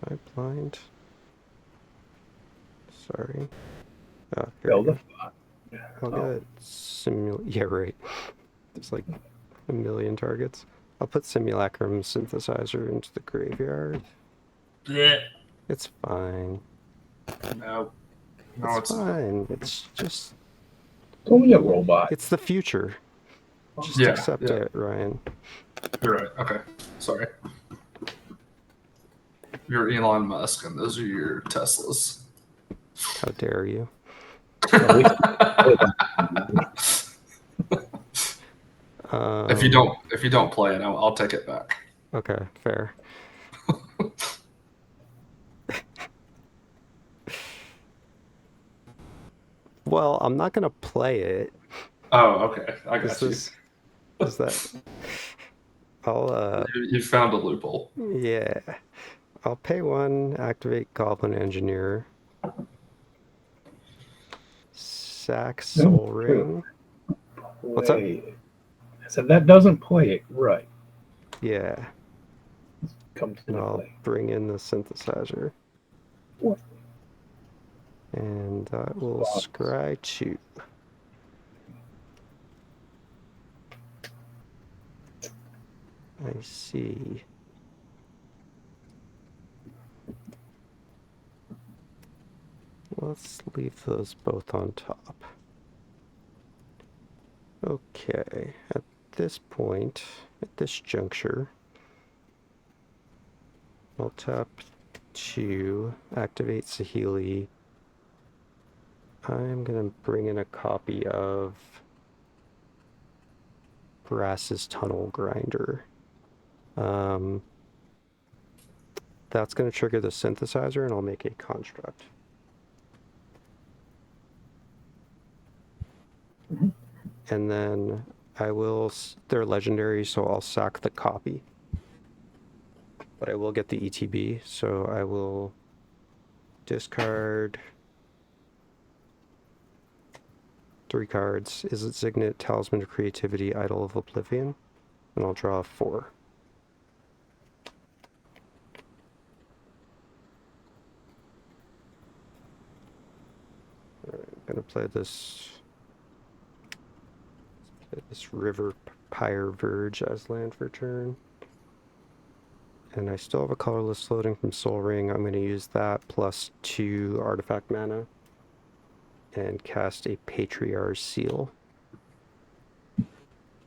Speaker 1: Am I blind? Sorry. Oh, here we
Speaker 2: Build
Speaker 1: go.
Speaker 2: a
Speaker 1: I'll get yeah, right. There's like a million targets. I'll put Simulacrum Synthesizer into the graveyard.
Speaker 3: Yeah.
Speaker 1: It's fine.
Speaker 3: No. No,
Speaker 1: It's
Speaker 3: it's not.
Speaker 1: fine. It's just,
Speaker 2: It's only a robot.
Speaker 1: it's the future. Just
Speaker 3: Yeah,
Speaker 1: accept
Speaker 3: yeah.
Speaker 1: it, Ryan.
Speaker 3: You're right. Okay. Sorry. You're Elon Musk, and those are your Teslas.
Speaker 1: How dare you?
Speaker 2: At least
Speaker 3: If you don't play it, I'll take it back.
Speaker 1: Okay, fair. Well, I'm not gonna play it.
Speaker 3: Oh, okay. I got you.
Speaker 1: Is that? I'll
Speaker 3: You found a loophole.
Speaker 1: yeah. I'll pay 1, activate Goblin Engineer. Sack Soul Ring. What's up?
Speaker 2: I said that doesn't play it right.
Speaker 1: Yeah.
Speaker 2: Comes
Speaker 1: And
Speaker 2: into
Speaker 1: I'll
Speaker 2: play.
Speaker 1: bring in the synthesizer.
Speaker 2: What?
Speaker 1: And that will scry 2. I see. Let's leave those both on top. Okay, at this point, at this juncture, I'll tap 2, activate Saheeli. I'm going to bring in a copy of Brass's Tunnel Grinder. That's going to trigger the synthesizer, and I'll make a construct.
Speaker 2: Mhm.
Speaker 1: And then I will, they're legendary, so I'll sack the copy. But I will get the ETB, so I will discard 3 cards. Izzet Signet, Talisman of Creativity, Idol of Oblivion, and I'll draw 4. Alright, I'm gonna play this River Pyre Verge as land for turn. And I still have a colorless floating from Soul Ring. I'm going to use that plus 2 artifact mana and cast a Patriarch's Seal.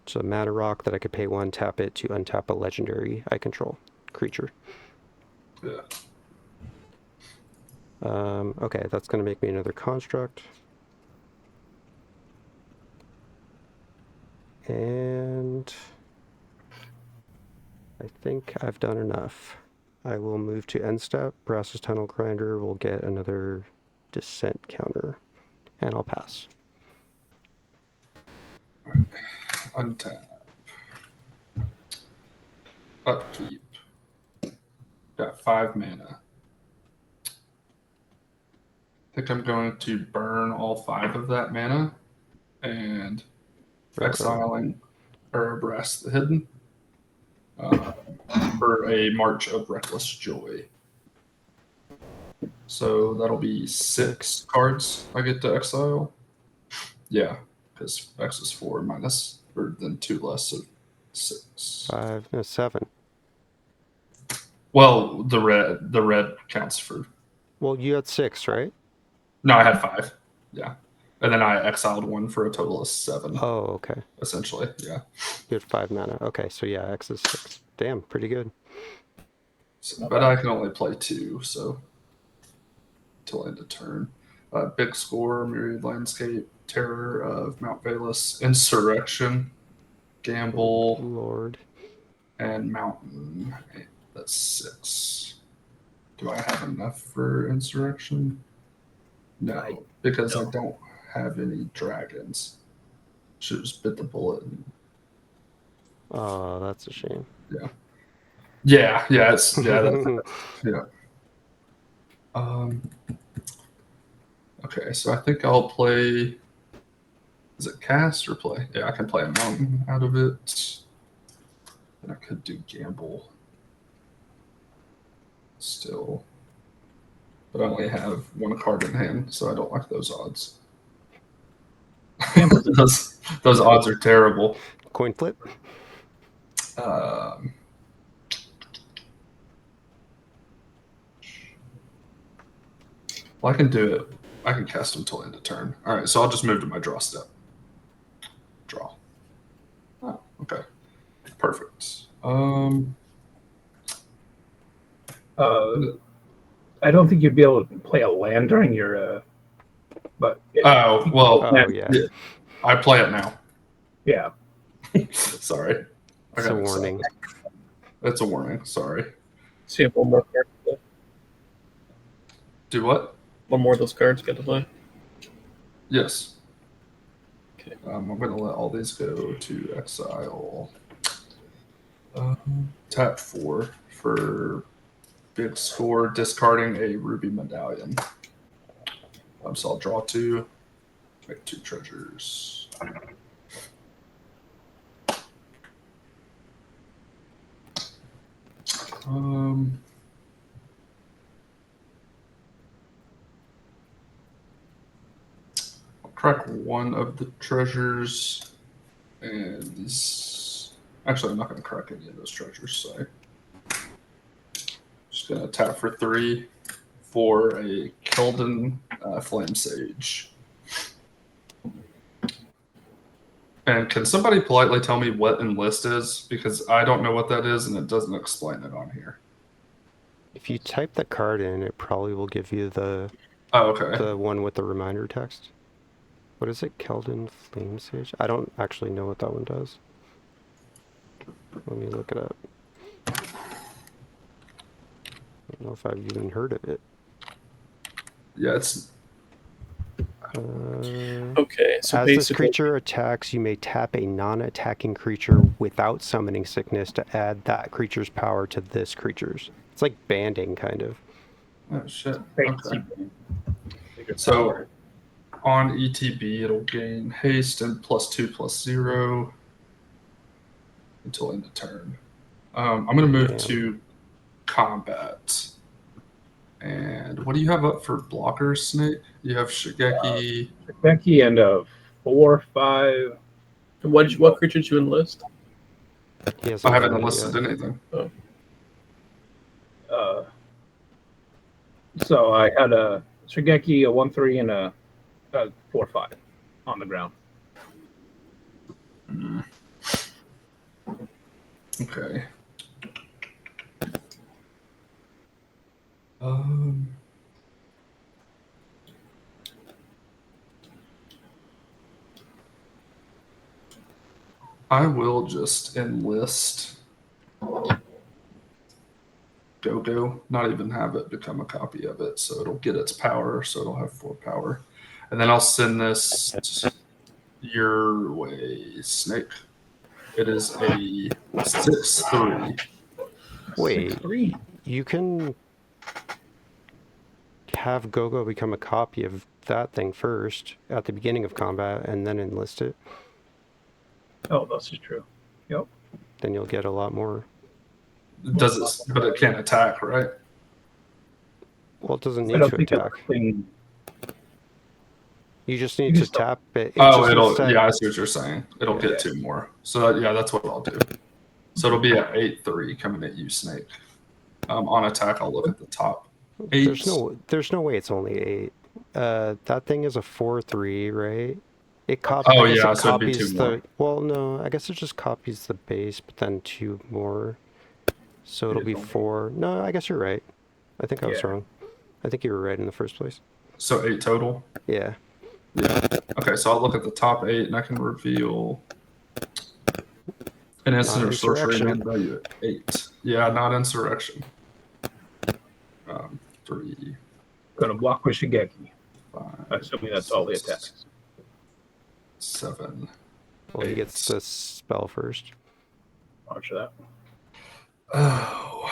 Speaker 1: It's a mana rock that I could pay 1, tap it to untap a legendary I control creature.
Speaker 3: Yeah.
Speaker 1: Okay, that's going to make me another construct. And I think I've done enough. I will move to end step. Brass's Tunnel Grinder will get another descent counter, and I'll pass.
Speaker 3: Untap. Upkeep. Got 5 mana. I think I'm going to burn all 5 of that mana and exiling Brass the Hidden for a March of Reckless Joy. So that'll be 6 cards I get to exile. Yeah, because X is 4 minus, or then 2 less, so 6.
Speaker 1: 5, no, 7.
Speaker 3: Well, the red counts for.
Speaker 1: Well, you had 6, right?
Speaker 3: No, I had 5. Yeah, and then I exiled 1 for a total of 7.
Speaker 1: Oh, okay.
Speaker 3: Essentially, yeah.
Speaker 1: You had 5 mana. Okay, so yeah, X is 6. Damn, pretty good.
Speaker 3: So, but I can only play 2, so till end of turn. Big Score, Myriad Landscape, Terror of Mount Valus, Insurrection, Gamble,
Speaker 1: Lord.
Speaker 3: and Mountain. That's 6. Do I have enough for Insurrection? No, because I don't have any dragons. Should have just bit the bullet.
Speaker 1: Oh, that's a shame.
Speaker 3: Yeah, that's, yeah. Okay, so I think I'll play. Is it cast or play? Yeah, I can play a mountain out of it. And I could do gamble. Still. But I only have one card in hand, so I don't like those odds. those odds are terrible.
Speaker 1: Coin flip.
Speaker 3: Um, well, I can do it. I can cast them till end of turn. All right, so I'll just move to my draw step. Draw. Oh, okay. Perfect.
Speaker 2: I don't think you'd be able to play a land during your. But
Speaker 3: Oh, well,
Speaker 1: Oh, yeah.
Speaker 3: I play it now.
Speaker 2: yeah.
Speaker 3: Sorry.
Speaker 1: It's a warning.
Speaker 3: It's a warning. Sorry.
Speaker 5: So you have one more card to play.
Speaker 3: Do what?
Speaker 5: One more of those cards get to play.
Speaker 3: Yes.
Speaker 5: Okay.
Speaker 3: I'm going to let all these go to exile. Tap 4 for big score, discarding a ruby medallion. So I'll draw 2, make 2 treasures. I'll crack one of the treasures, and these. Actually, I'm not going to crack any of those treasures. So just going to tap for 3 for a Keldon Flame Sage. And can somebody politely tell me what Enlist is? Because I don't know what that is, and it doesn't explain it on here.
Speaker 1: If you type the card in, it probably will give you the
Speaker 3: okay.
Speaker 1: The one with the reminder text. What is it? Keldon Flame Sage? I don't actually know what that one does. Let me look it up. I don't know if I've even heard of it.
Speaker 3: Yeah, it's...
Speaker 5: Okay, so
Speaker 1: as
Speaker 5: basically,
Speaker 1: this creature attacks, you may tap a non-attacking creature without summoning sickness to add that creature's power to this creature's. It's like banding, kind of.
Speaker 3: Oh, shit.
Speaker 2: Fancy.
Speaker 3: Okay. So on ETB, it'll gain haste and +2/+0 until end of turn. I'm going to move to combat. And what do you have up for blockers, Snake? You have Shigeki.
Speaker 2: Shigeki and a 4/5.
Speaker 5: what creature did you enlist?
Speaker 1: He
Speaker 3: I
Speaker 1: hasn't
Speaker 3: haven't
Speaker 1: done it
Speaker 3: enlisted
Speaker 1: yet.
Speaker 3: anything.
Speaker 2: So I had a Shigeki, a 1/3, and a 4/5 on the ground.
Speaker 3: Okay. I will just enlist Gogo, not even have it become a copy of it, so it'll get its power, so it'll have 4 power. And then I'll send this your way, Snake. It is a 6/3.
Speaker 1: Wait,
Speaker 2: 6/3.
Speaker 1: you can have Gogo become a copy of that thing first at the beginning of combat and then enlist it.
Speaker 2: Oh, this is true. Yep.
Speaker 1: Then you'll get a lot more.
Speaker 3: Does it? But it can't attack, right?
Speaker 1: Well, it doesn't
Speaker 2: I
Speaker 1: need
Speaker 2: don't
Speaker 1: to
Speaker 2: think
Speaker 1: attack.
Speaker 2: thing.
Speaker 1: You just need to
Speaker 2: just don't-
Speaker 1: tap it.
Speaker 3: Yeah, I see what you're saying. It'll
Speaker 2: Yeah.
Speaker 3: get 2 more. So that's what I'll do. So it'll be at 8/3 coming at you, Snake. On attack, I'll look at the top. 8.
Speaker 1: There's no way it's only 8. That thing is a 4/3, right? It
Speaker 3: Oh,
Speaker 1: I guess
Speaker 3: yeah,
Speaker 1: it
Speaker 3: so it'd be
Speaker 1: copies
Speaker 3: 2 more.
Speaker 1: the. Well, no, I guess it just copies the base, but then 2 more. So it'll be 4. No, I guess you're right. I think I was wrong. I think you were right in the first place.
Speaker 3: So 8 total.
Speaker 1: Yeah.
Speaker 3: Yeah. Okay, so I'll look at the top 8 and I can reveal an instant or sorcery
Speaker 1: insurrection.
Speaker 3: land value at 8. Yeah, not insurrection. 3,
Speaker 2: Gonna block with Shigeki.
Speaker 3: 5.
Speaker 2: Assuming that's all the
Speaker 3: 6,
Speaker 2: attacks.
Speaker 3: 7.
Speaker 1: Well, he gets
Speaker 3: 8.
Speaker 1: the spell first.
Speaker 2: Watch that.
Speaker 3: Oh.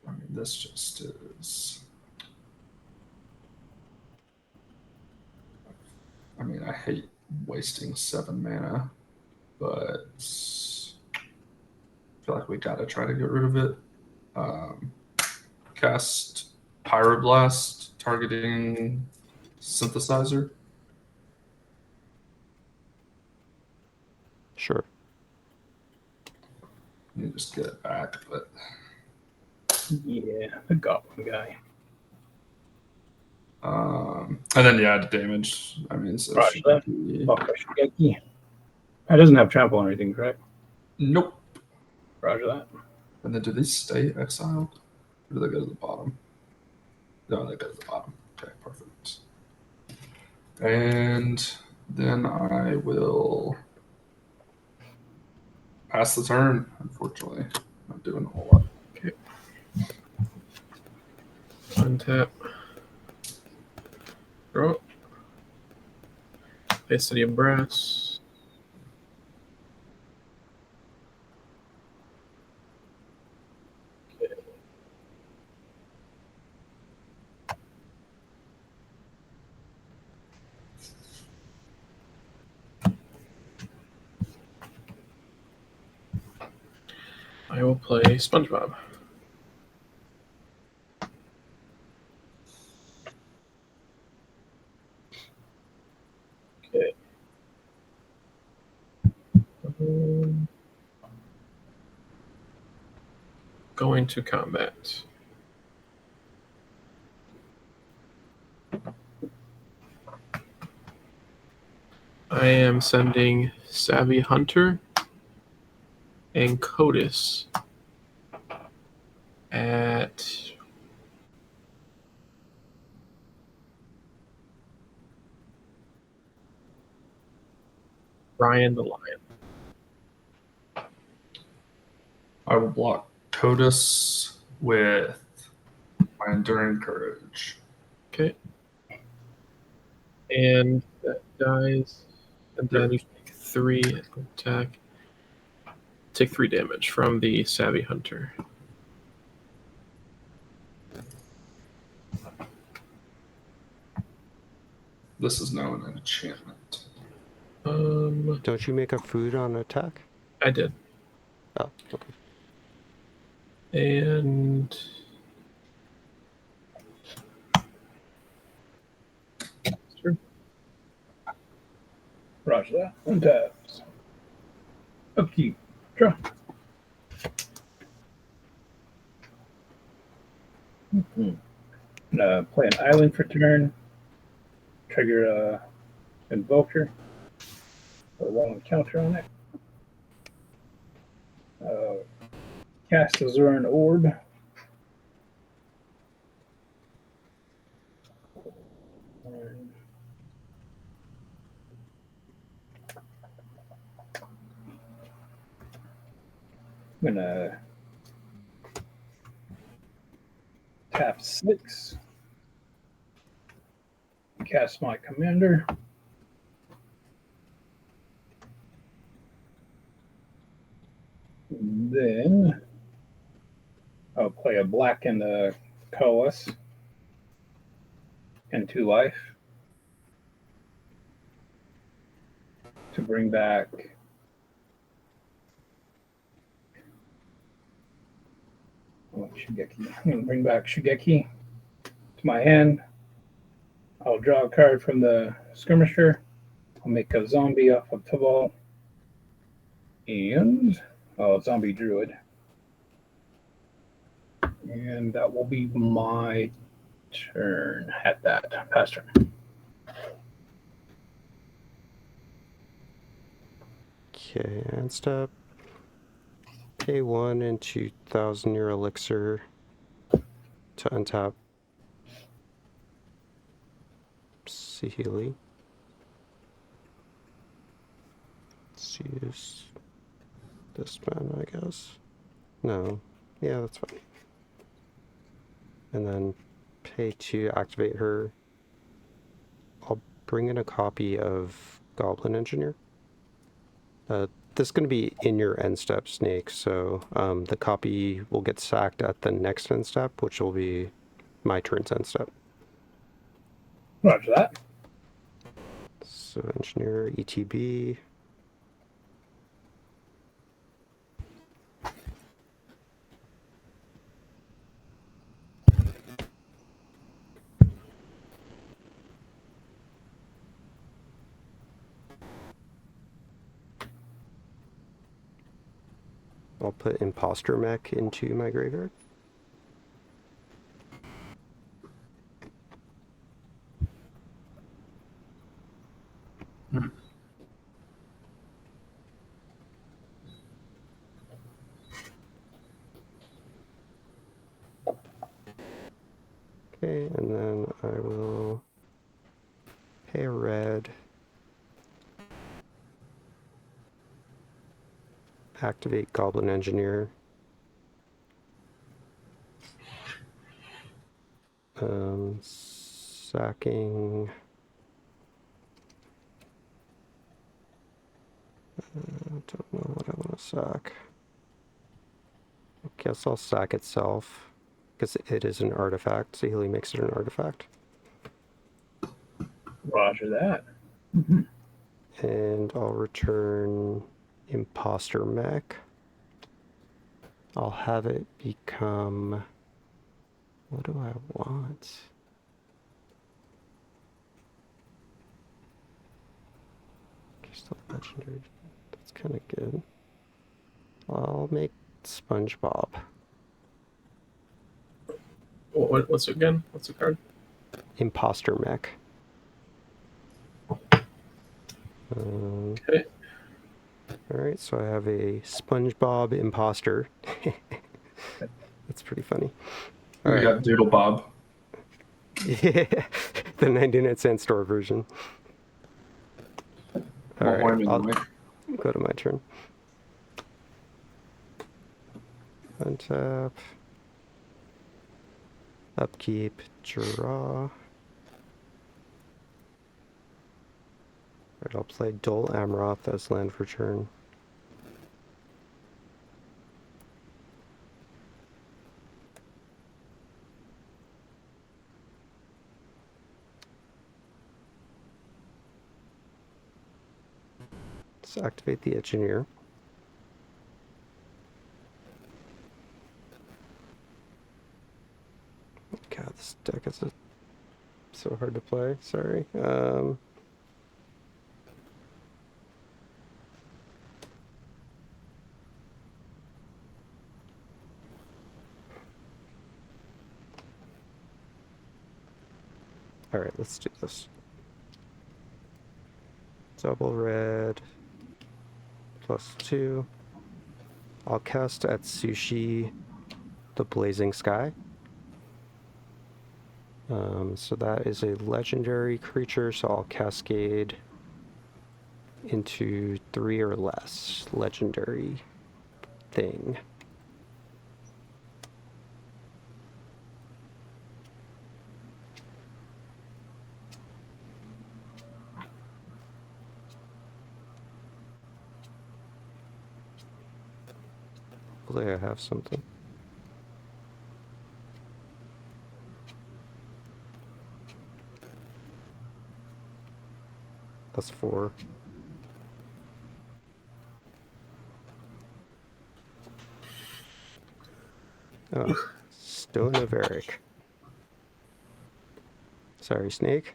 Speaker 3: I mean, this just is. I mean, I hate wasting 7 mana, but I feel like we gotta try to get rid of it. Cast Pyroblast, targeting Synthesizer.
Speaker 1: Sure.
Speaker 3: You just get it back, but
Speaker 2: Yeah, the Goblin guy.
Speaker 3: and then yeah, the damage. I mean, so
Speaker 2: Roger that.
Speaker 3: Shigeki-
Speaker 2: Block with Shigeki. It doesn't have trample or anything, correct?
Speaker 3: Nope.
Speaker 2: Roger that.
Speaker 3: And then do these stay exiled? Or do they go to the bottom? No, they go to the bottom. Okay, perfect. And then I will pass the turn, unfortunately. Not doing a whole lot.
Speaker 5: Untap. Draw. Play City of Brass. Okay. I will play Spongebob. Okay. Going to combat. I am sending Savvy Hunter and Codis at Ryan the Lion.
Speaker 3: I will block Codus with my Enduring Courage.
Speaker 5: Okay. And that dies. And then you take 3 attack. Take 3 damage from the Savvy Hunter.
Speaker 3: This is now an enchantment.
Speaker 1: Don't you make a food on attack?
Speaker 5: I did.
Speaker 1: Oh, okay.
Speaker 5: And sure.
Speaker 2: Roger that. Untaps. Up to you. Draw. Play an island for turn. Trigger Invoker. Put a 1 counter on it. Cast Azuran Orb. I'm gonna tap 6. Cast my commander. Then I'll play a black in the Coalesce and 2 life to bring back Shigeki. I'm going to bring back Shigeki to my hand. I'll draw a card from the skirmisher. I'll make a zombie off of Teval and zombie druid. And that will be my turn at that. Pass turn.
Speaker 1: Okay, and step. Pay 1 and 2,000 your elixir to untap Saheeli. Let's use this man, I guess. No. Yeah, that's fine. and then pay 2 to activate her. I'll bring in a copy of Goblin Engineer. This is going to be in your end step, Snake, so the copy will get sacked at the next end step, which will be my turn's end step.
Speaker 2: Roger that.
Speaker 1: So Engineer, ETB. I'll put Imposter Mech into my graveyard. Okay, and then I will pay a red, activate Goblin Engineer, sacking, I don't know what I want to sack. I guess I'll sack itself, because it is an artifact. Saheeli makes it an artifact.
Speaker 2: Roger that.
Speaker 1: And I'll return Imposter Mech. I'll have it become... What do I want? Crystal Legendary. That's kind of good. I'll make Spongebob.
Speaker 5: What's it again? What's the card?
Speaker 1: Imposter Mech.
Speaker 5: Okay.
Speaker 1: Alright, so I have a Spongebob Imposter. That's pretty funny.
Speaker 3: We
Speaker 1: Alright.
Speaker 3: got Doodle Bob.
Speaker 1: Yeah, the 99-cent store version. Alright, I'll go to my turn. Untap. Upkeep. Draw. Alright, I'll play Dol Amroth as land for turn. Let's activate the Engineer. God, this deck is so hard to play. Sorry. Alright, let's do this. Double red. +2. I'll cast at Sushi the Blazing Sky. So that is a legendary creature, so I'll cascade into 3 or less legendary thing. Hopefully I have something. That's 4. Oh, Stone of Eric. Sorry, Snake.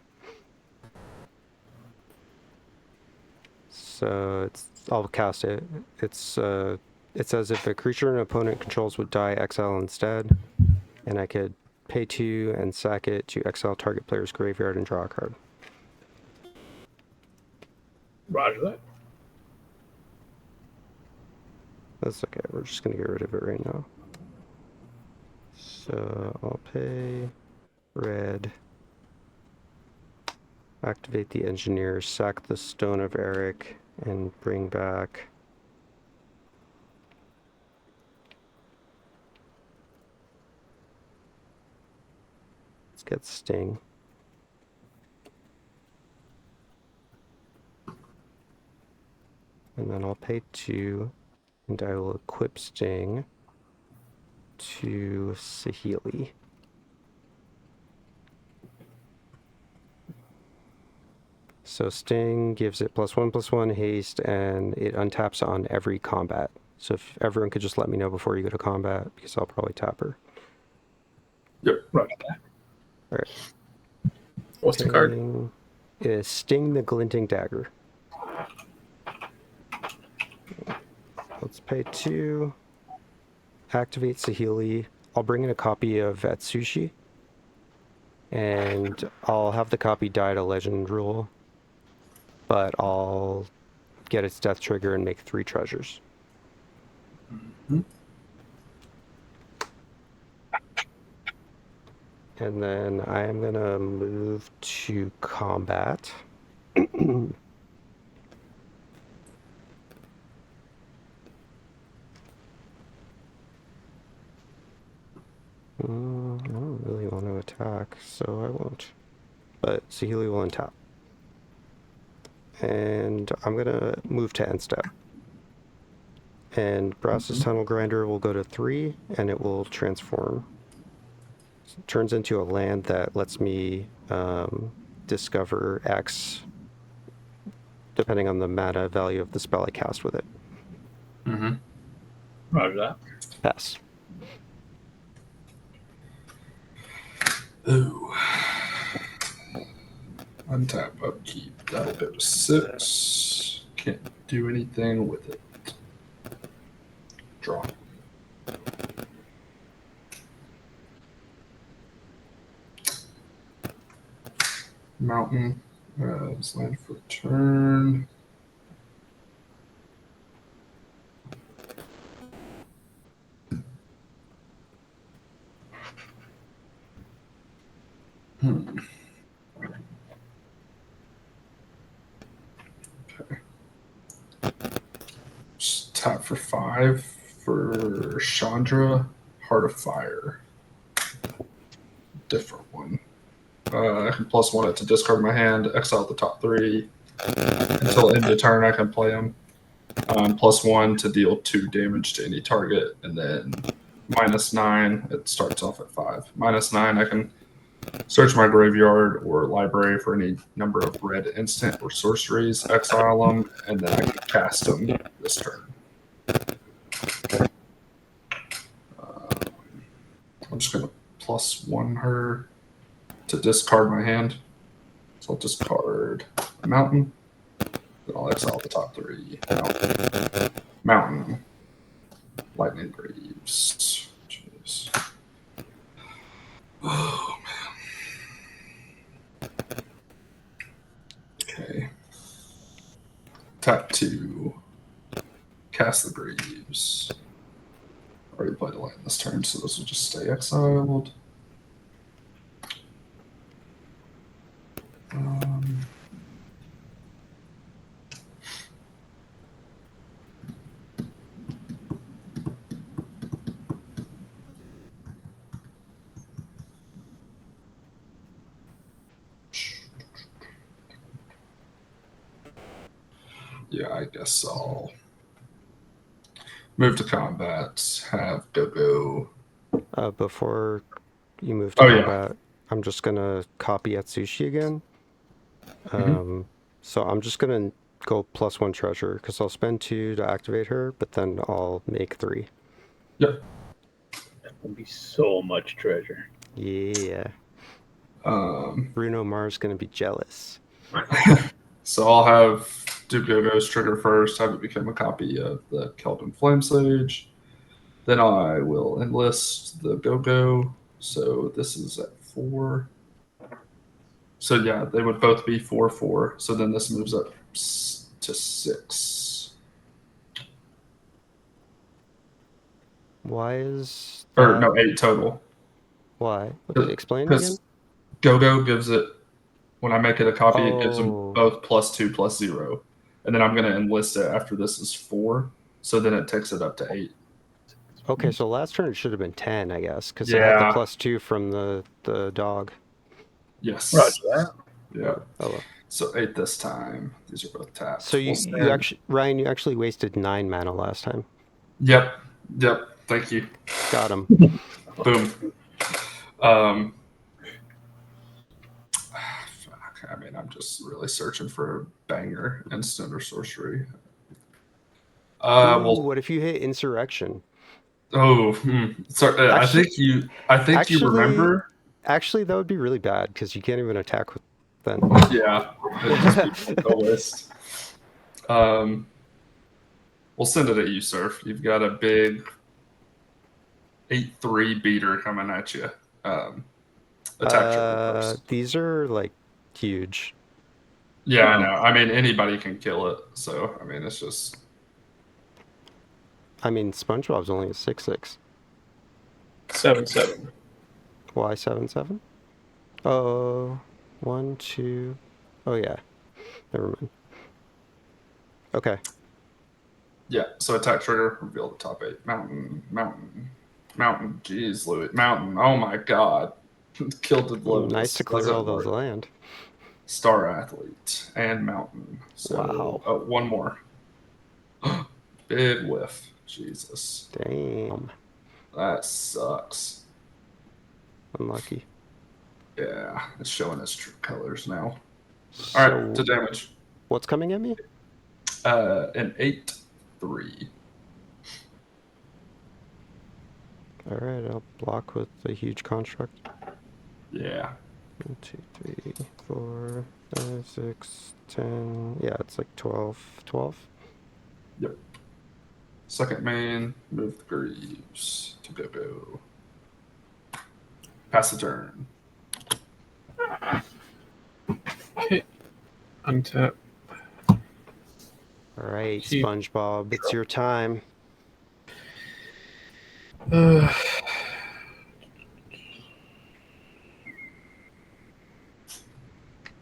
Speaker 1: So I'll cast it. It says if a creature an opponent controls would die, exile instead, and I could pay 2 and sack it to exile target player's graveyard and draw a card.
Speaker 2: Roger that.
Speaker 1: That's okay. We're just gonna get rid of it right now. So I'll pay red. Activate the Engineer, sack the Stone of Eric, and bring back get Sting. And then I'll pay 2, and I will equip Sting to Saheeli. So Sting gives it +1/+1 haste, and it untaps on every combat. So if everyone could just let me know before you go to combat, because I'll probably tap her.
Speaker 2: Right.
Speaker 5: What's the card?
Speaker 1: Sting is Sting the Glinting Dagger. Let's pay 2. Activate Saheeli. I'll bring in a copy of Atsushi. And I'll have the copy die to Legend Rule. But I'll get its death trigger and make 3 treasures. And then I am going to move to combat. I don't really want to attack, so I won't. But Saheeli will untap. And I'm going to move to end step. And Brass's Tunnel Grinder will go to 3, and it will transform. So it turns into a land that lets me discover X, depending on the mana value of the spell I cast with it.
Speaker 2: Roger that.
Speaker 1: Pass.
Speaker 3: Ooh. Untap, upkeep. That'll go to 6. Can't do anything with it. Draw. Mountain. It's land for turn. Okay. Just tap for 5 for Chandra, Heart of Fire. Different one. I can +1 it to discard my hand, exile the top 3. Until end of turn, I can play them. +1 to deal 2 damage to any target, and then -9, it starts off at 5. -9, I can search my graveyard or library for any number of red instant or sorceries, exile them, and then I can cast them this turn. I'm just going to +1 her to discard my hand. So I'll discard a mountain. Then I'll exile the top 3. Mountain. Lightning Greaves. Jeez. Oh, man. Okay. Tap 2. Cast the Greaves. Already played a land this turn, so this will just stay exiled. Yeah, I guess I'll move to combat, have Gogo.
Speaker 1: Before you move to combat, I'm just going to copy Atsushi again. So I'm just going to go +1 treasure, because I'll spend 2 to activate her, but then I'll make 3.
Speaker 3: Yep.
Speaker 2: That would be so much treasure.
Speaker 1: Yeah. Bruno Mars going to be jealous.
Speaker 3: So I'll have Gogo's trigger first, have it become a copy of the Keldon Flame Sage. Then I will enlist the Gogo. So this is at 4. So yeah, they would both be 4/4. So then this moves up to 6.
Speaker 1: Why is...
Speaker 3: Or no, 8 total.
Speaker 1: Why? Explain again?
Speaker 3: Because Gogo gives it, when I make it a copy, it gives them
Speaker 1: Oh.
Speaker 3: both +2/+0. And then I'm going to enlist it after this is 4. So then it takes it up to 8.
Speaker 1: Okay, so last turn it should have been 10, I guess, because it had the +2 from the dog.
Speaker 3: Yes.
Speaker 2: Roger that.
Speaker 3: Yeah.
Speaker 1: Oh, well.
Speaker 3: So 8 this time. These are both tapped.
Speaker 1: So you
Speaker 3: We'll
Speaker 1: actually, Ryan, you actually wasted 9 mana last time.
Speaker 3: Yep. Thank you.
Speaker 1: Got him.
Speaker 3: Boom. Fuck. I mean, I'm just really searching for a banger instant or sorcery.
Speaker 1: Ooh,
Speaker 3: Well,
Speaker 1: what if you hit Insurrection?
Speaker 3: Sorry, I think you
Speaker 1: actually-
Speaker 3: remember.
Speaker 1: Actually, that would be really bad because you can't even attack with then.
Speaker 3: Yeah, it'd just be the list. We'll send it at you, Surf. You've got a big 8/3 beater coming at you. Attack trigger first.
Speaker 1: These are like huge.
Speaker 3: Yeah, I know. I mean, anybody can kill it. So, I mean, it's just.
Speaker 1: I mean, SpongeBob's only a 6/6.
Speaker 5: 7/7.
Speaker 1: Why 7/7? Oh, 1, 2. Oh yeah. Never mind. Okay.
Speaker 3: Yeah, so attack trigger, reveal the top 8. Mountain. Jeez, Louis. Mountain. Oh my god. Killed the Lotus.
Speaker 1: Nice to clear all those land.
Speaker 3: Star Athlete and Mountain. So,
Speaker 1: Wow.
Speaker 3: Oh, one more. Big whiff. Jesus.
Speaker 1: Damn.
Speaker 3: That sucks.
Speaker 1: Unlucky.
Speaker 3: Yeah, it's showing its true colors now.
Speaker 1: So,
Speaker 3: All right, to damage.
Speaker 1: what's coming at me?
Speaker 3: An 8/3.
Speaker 1: All right, I'll block with the huge construct.
Speaker 3: Yeah.
Speaker 1: 1, 2, 3, 4, 5, 6, 10. Yeah, it's like 12. 12.
Speaker 3: Yep. Second main, move the Greaves to Gogo. Pass the turn.
Speaker 5: Okay. Untap.
Speaker 1: All right,
Speaker 5: Keep-
Speaker 1: SpongeBob, it's your time.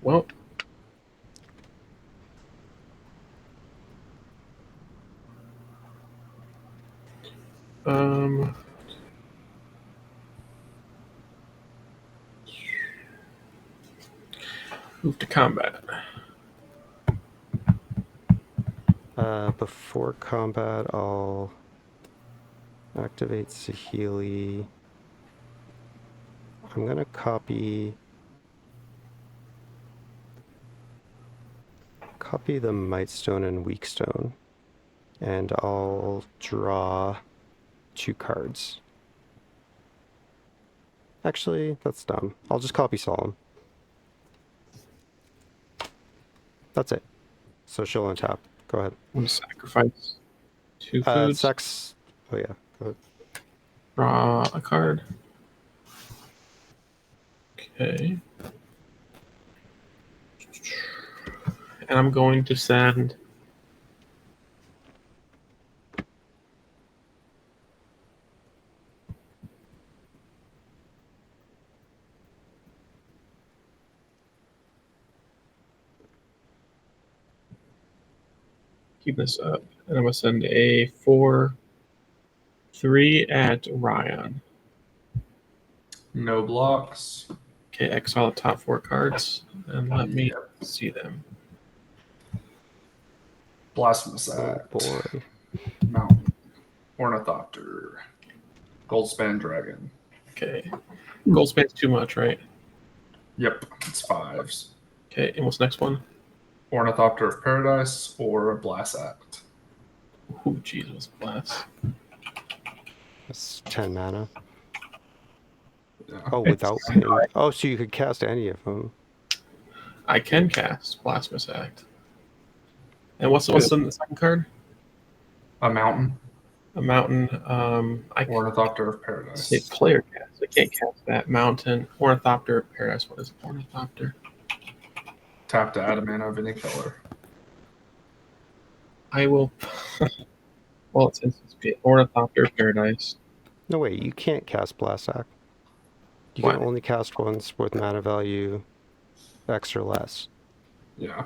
Speaker 5: Well. Move to combat.
Speaker 1: Before combat, I'll activate Saheeli. I'm gonna copy the Mightstone and Weakstone, and I'll draw 2 cards. Actually, that's dumb. I'll just copy Solemn. That's it. So she'll untap. Go ahead.
Speaker 5: I'm gonna sacrifice 2 foods.
Speaker 1: Sex. Oh yeah. Go ahead.
Speaker 5: Draw a card. Okay. And I'm going to send keep this up. And I'm gonna send a 4/3 at Ryan.
Speaker 3: No blocks.
Speaker 5: Okay, exile the top 4 cards and let me
Speaker 3: Yep.
Speaker 5: see them.
Speaker 3: Blasphemous
Speaker 1: Oh
Speaker 3: Act.
Speaker 1: boy.
Speaker 3: Mountain. Ornithopter. Goldspan Dragon.
Speaker 5: Okay. Goldspan's too much, right?
Speaker 3: Yep, it's 5s.
Speaker 5: Okay, and what's the next one?
Speaker 3: Ornithopter of Paradise or Blast Act.
Speaker 5: Oh, jeez, what's blast?
Speaker 1: That's 10 mana.
Speaker 3: Yeah.
Speaker 1: Oh, without paying. Oh, so you could cast any of them.
Speaker 5: I can cast Blasphemous Act. And what's the second card?
Speaker 3: A mountain.
Speaker 5: A mountain. I can
Speaker 3: Ornithopter of Paradise.
Speaker 5: say player cast. I can't cast that. Mountain. Ornithopter of Paradise. What is it? Ornithopter?
Speaker 3: Tap to add a mana of any color.
Speaker 5: I will. Well, it's Ornithopter of Paradise.
Speaker 1: No, wait, you can't cast Blast Act. You
Speaker 5: Why?
Speaker 1: can only cast ones with mana value X or less.
Speaker 3: Yeah.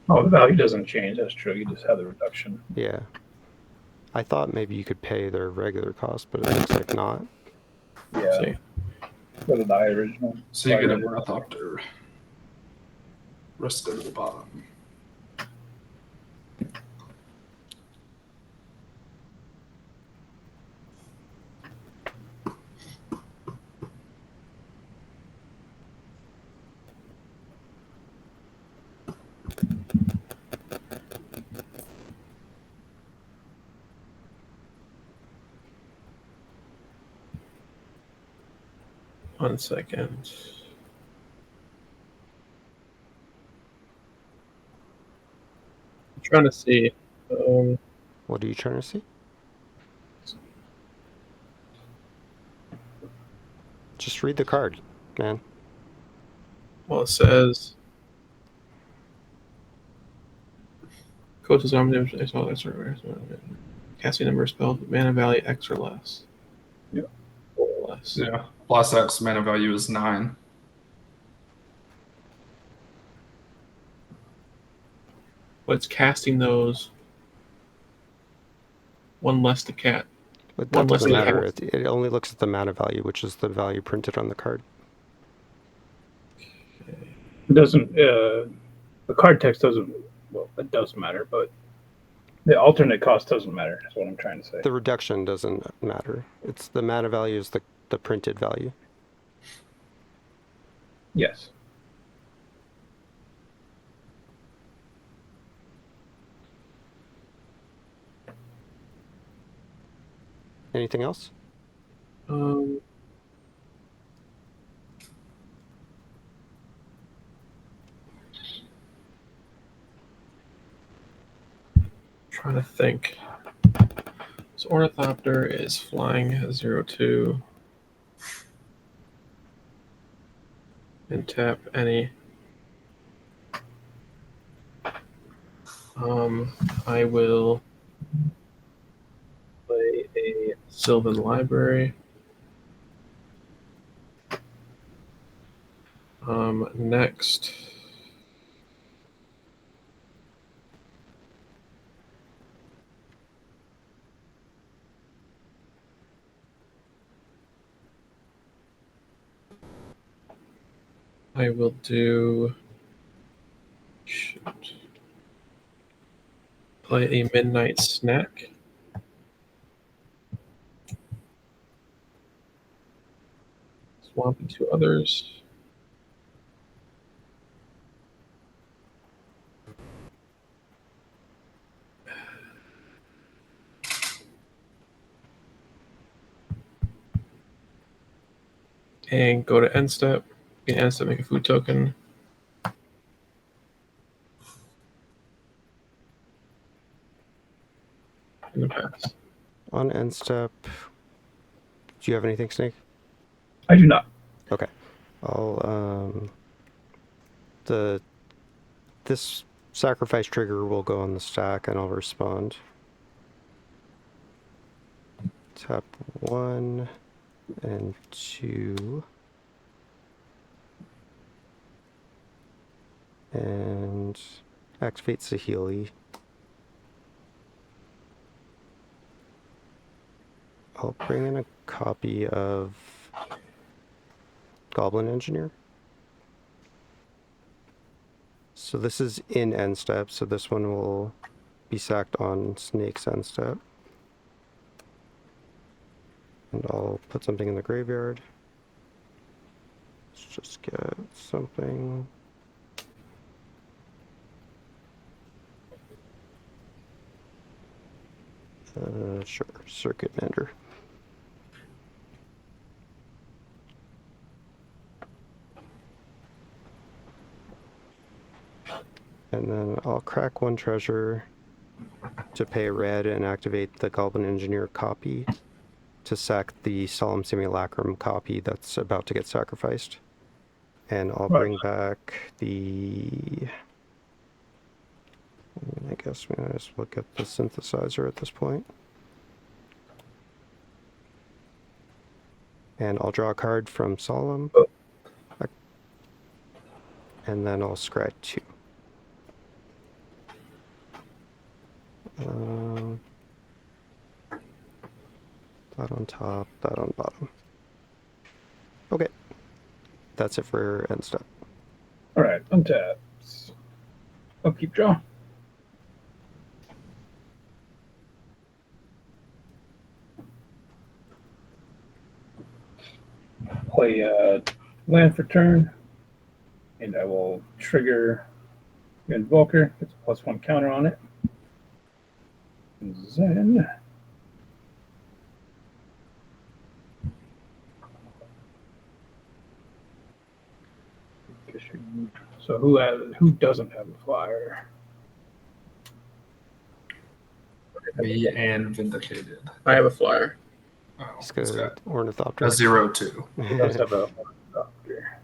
Speaker 2: Oh, the value doesn't change. That's true. You just have the reduction.
Speaker 1: Yeah. I thought maybe you could pay their regular cost, but it looks like not.
Speaker 2: Yeah.
Speaker 5: See.
Speaker 2: For the die original.
Speaker 3: So you get a Ornithopter. Rest go to the bottom.
Speaker 5: One second. I'm trying to see.
Speaker 1: What are you trying to see? Just read the card, man.
Speaker 5: Well, it says. Coach's arm damage. Casting number of spells, mana value X or less.
Speaker 2: Yeah.
Speaker 5: Or less.
Speaker 3: Yeah. Blast X mana value is 9.
Speaker 5: But it's casting those. One less to cat.
Speaker 1: But
Speaker 5: One
Speaker 1: that
Speaker 5: less
Speaker 1: doesn't
Speaker 5: than
Speaker 1: matter.
Speaker 5: half.
Speaker 1: It only looks at the mana value, which is the value printed on the card.
Speaker 2: It doesn't. The card text doesn't. Well, it does matter, but the alternate cost doesn't matter. Is what I'm trying to say.
Speaker 1: The reduction doesn't matter. It's the mana value is the printed value.
Speaker 2: Yes.
Speaker 1: Anything else?
Speaker 5: Trying to think. So Ornithopter is flying 0/2. And tap any. I will play a Sylvan Library. Next. I will do. Shoot. Play a Midnight Snack. Swamp and 2 others. And go to end step. You can end step, make a food token. In the pass.
Speaker 1: On end step, do you have anything, Snake?
Speaker 2: I do not.
Speaker 1: Okay. I'll this sacrifice trigger will go on the stack and I'll respond. Tap 1 and 2. And activate Saheeli. I'll bring in a copy of Goblin Engineer. So this is in end step, so this one will be sacked on Snake's end step. And I'll put something in the graveyard. Let's just get something. Sure, Circuit Mender. And then I'll crack 1 treasure to pay red and activate the Goblin Engineer copy to sack the Solemn Simulacrum copy that's about to get sacrificed. And I'll bring back the... I guess we might as well get the synthesizer at this point. And I'll draw a card from Solemn. And then I'll scry 2. That on top, that on bottom. Okay. that's it for end step.
Speaker 2: All right, untap. Upkeep draw. Play land for turn, and I will trigger Invoker. It's a +1 counter on it. And then so who doesn't have a flyer?
Speaker 3: Me and Vindicated.
Speaker 5: I have a flyer.
Speaker 3: Oh,
Speaker 1: He's
Speaker 3: it's
Speaker 1: got
Speaker 3: got
Speaker 1: Ornithopter.
Speaker 3: a 0-2.
Speaker 2: Who does have a doctor?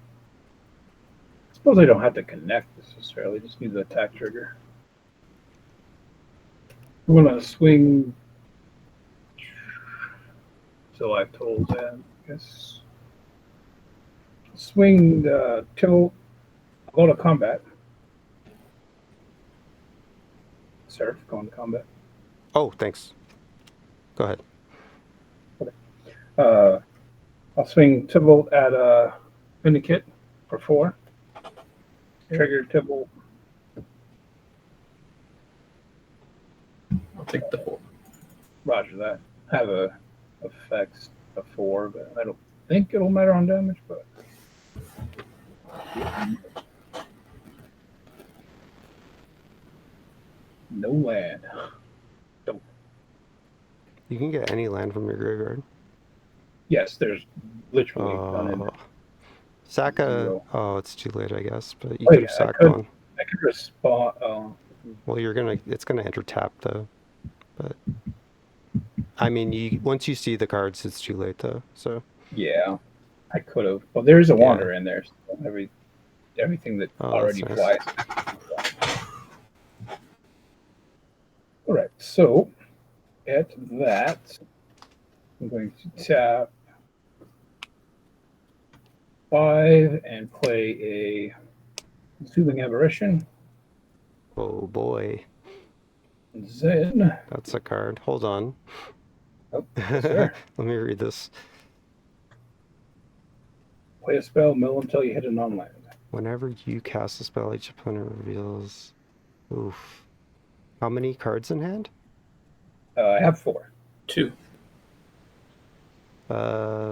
Speaker 2: I suppose I don't have to connect necessarily. Just need the attack trigger. I'm gonna swing. So I've told them, I guess. Swing till go to combat. Surf, going to combat.
Speaker 1: Oh, thanks. Go ahead.
Speaker 2: I'll swing Tybalt at Vindicate for 4. Trigger Tybalt.
Speaker 5: I'll take the 4.
Speaker 2: Roger that. Have a effects of 4, but I don't think it'll matter on damage, but no land.
Speaker 1: You can get any land from your graveyard.
Speaker 2: Yes, there's literally none in there.
Speaker 1: Sack a...
Speaker 2: Zero.
Speaker 1: Oh, it's too late, I guess. But you
Speaker 2: Oh,
Speaker 1: could
Speaker 2: yeah,
Speaker 1: have
Speaker 2: I
Speaker 1: sacked
Speaker 2: could.
Speaker 1: one.
Speaker 2: I could respond.
Speaker 1: Well, you're gonna... It's gonna enter tap, though. But... I mean, once you see the cards, it's too late, though. So...
Speaker 2: Yeah, I could have. Well, there's a
Speaker 1: Yeah.
Speaker 2: Wanderer in there. So everything that
Speaker 1: Oh,
Speaker 2: already
Speaker 1: that's nice.
Speaker 2: flies. All right, so at that, I'm going to tap 5 and play a Soothing Aberration.
Speaker 1: Oh, boy.
Speaker 2: Then,
Speaker 1: That's a card. Hold on.
Speaker 2: oh, yes, sir.
Speaker 1: Let me read this.
Speaker 2: Play a spell, mill until you hit a non-land.
Speaker 1: Whenever you cast a spell, each opponent reveals... Oof. How many cards in hand?
Speaker 2: I have 4.
Speaker 5: 2.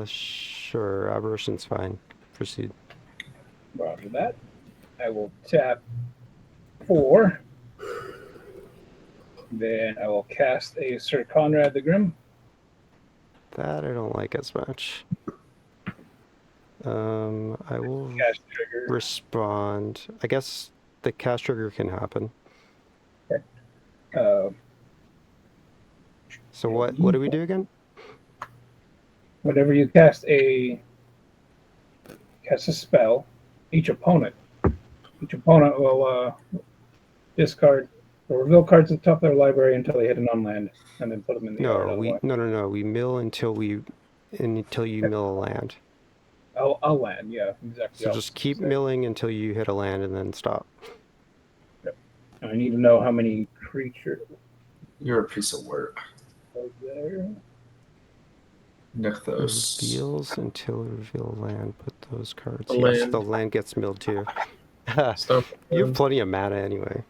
Speaker 1: Sure. Aberration's fine. Proceed.
Speaker 2: Roger that. I will tap 4. Then I will cast a Sir Conrad the Grim.
Speaker 1: That I don't like as much. I will
Speaker 2: Cast trigger.
Speaker 1: respond. I guess the cast trigger can happen.
Speaker 2: Uh,
Speaker 1: So what do we do again?
Speaker 2: whenever you cast a spell, each opponent will discard or reveal cards at the top of their library until they hit an on-land, and then put them in the yard.
Speaker 1: No. We mill until you mill a land.
Speaker 2: I'll land, yeah, exactly.
Speaker 1: So just keep milling until you hit a land and then stop.
Speaker 2: I need to know how many creatures
Speaker 3: You're a piece of work.
Speaker 2: are there.
Speaker 3: Nykthos.
Speaker 1: Reveals until reveal land. Put those cards.
Speaker 5: A
Speaker 1: Yes,
Speaker 5: land.
Speaker 1: the land gets milled too.
Speaker 5: Stomp.
Speaker 1: You have plenty of mana anyway.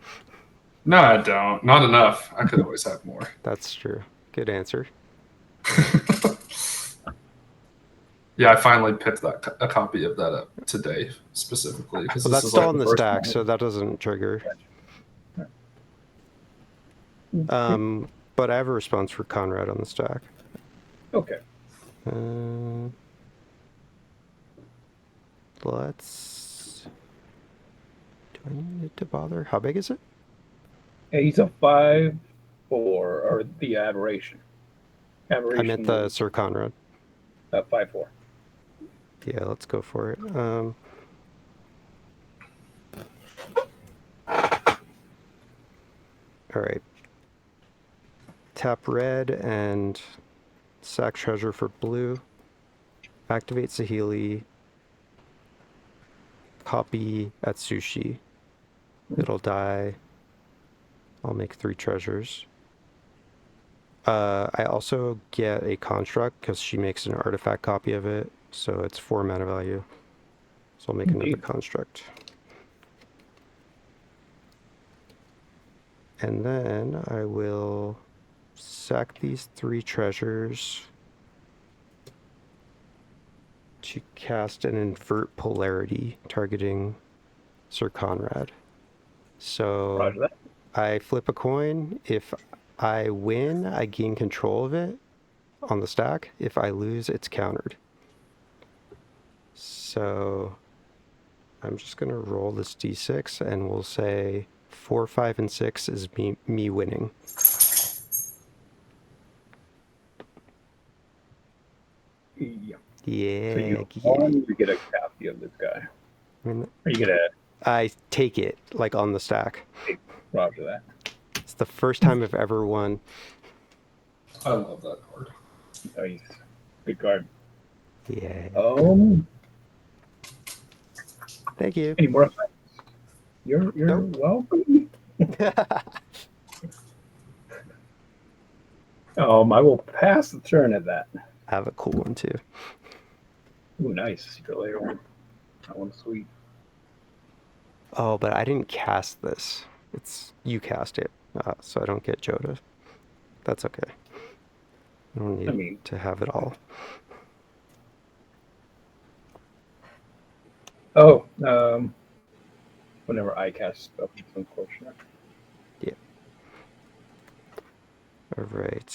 Speaker 3: No, I don't. Not enough. I could always have more.
Speaker 1: That's true. Good answer.
Speaker 3: Yeah, I finally picked a copy of that up today specifically because
Speaker 1: Well, that's still on the stack, so that doesn't trigger. But I have a response for Conrad on the stack.
Speaker 2: Okay.
Speaker 1: Let's... Do I need to bother? How big is it?
Speaker 2: Yeah, he's a 5/4, or the aberration.
Speaker 1: I meant the Sir Conrad.
Speaker 2: 5/4.
Speaker 1: Yeah, let's go for it. Alright. Tap red and sack treasure for blue. Activate Saheeli. Copy Atsushi. It'll die. I'll make 3 treasures. I also get a construct because she makes an artifact copy of it, so it's 4 mana value. So I'll make another
Speaker 2: Indeed.
Speaker 1: construct. And then I will sack these 3 treasures to cast an invert polarity targeting Sir Conrad. So
Speaker 2: Roger that.
Speaker 1: I flip a coin. If I win, I gain control of it on the stack. If I lose, it's countered. So I'm just going to roll this d6 and we'll say 4, 5, and 6 is me winning.
Speaker 2: Yeah.
Speaker 1: Yeah.
Speaker 2: So you one, you get a copy of this guy.
Speaker 1: I mean,
Speaker 2: Or you get a
Speaker 1: I take it, like, on the stack.
Speaker 2: Roger that.
Speaker 1: It's the first time I've ever won.
Speaker 3: I love that card.
Speaker 2: Nice. Good card.
Speaker 1: Yeah. Thank you.
Speaker 2: Any more effects? You're
Speaker 1: Nope.
Speaker 2: welcome. I will pass the turn at that.
Speaker 1: I have a cool one, too.
Speaker 2: Ooh, nice. Secret layer one. That one's sweet.
Speaker 1: Oh, but I didn't cast this. You cast it, so I don't get Jodah. That's okay. I don't need to have it all.
Speaker 2: Whenever I cast stuff, it's unfortunate.
Speaker 1: Yeah. All right.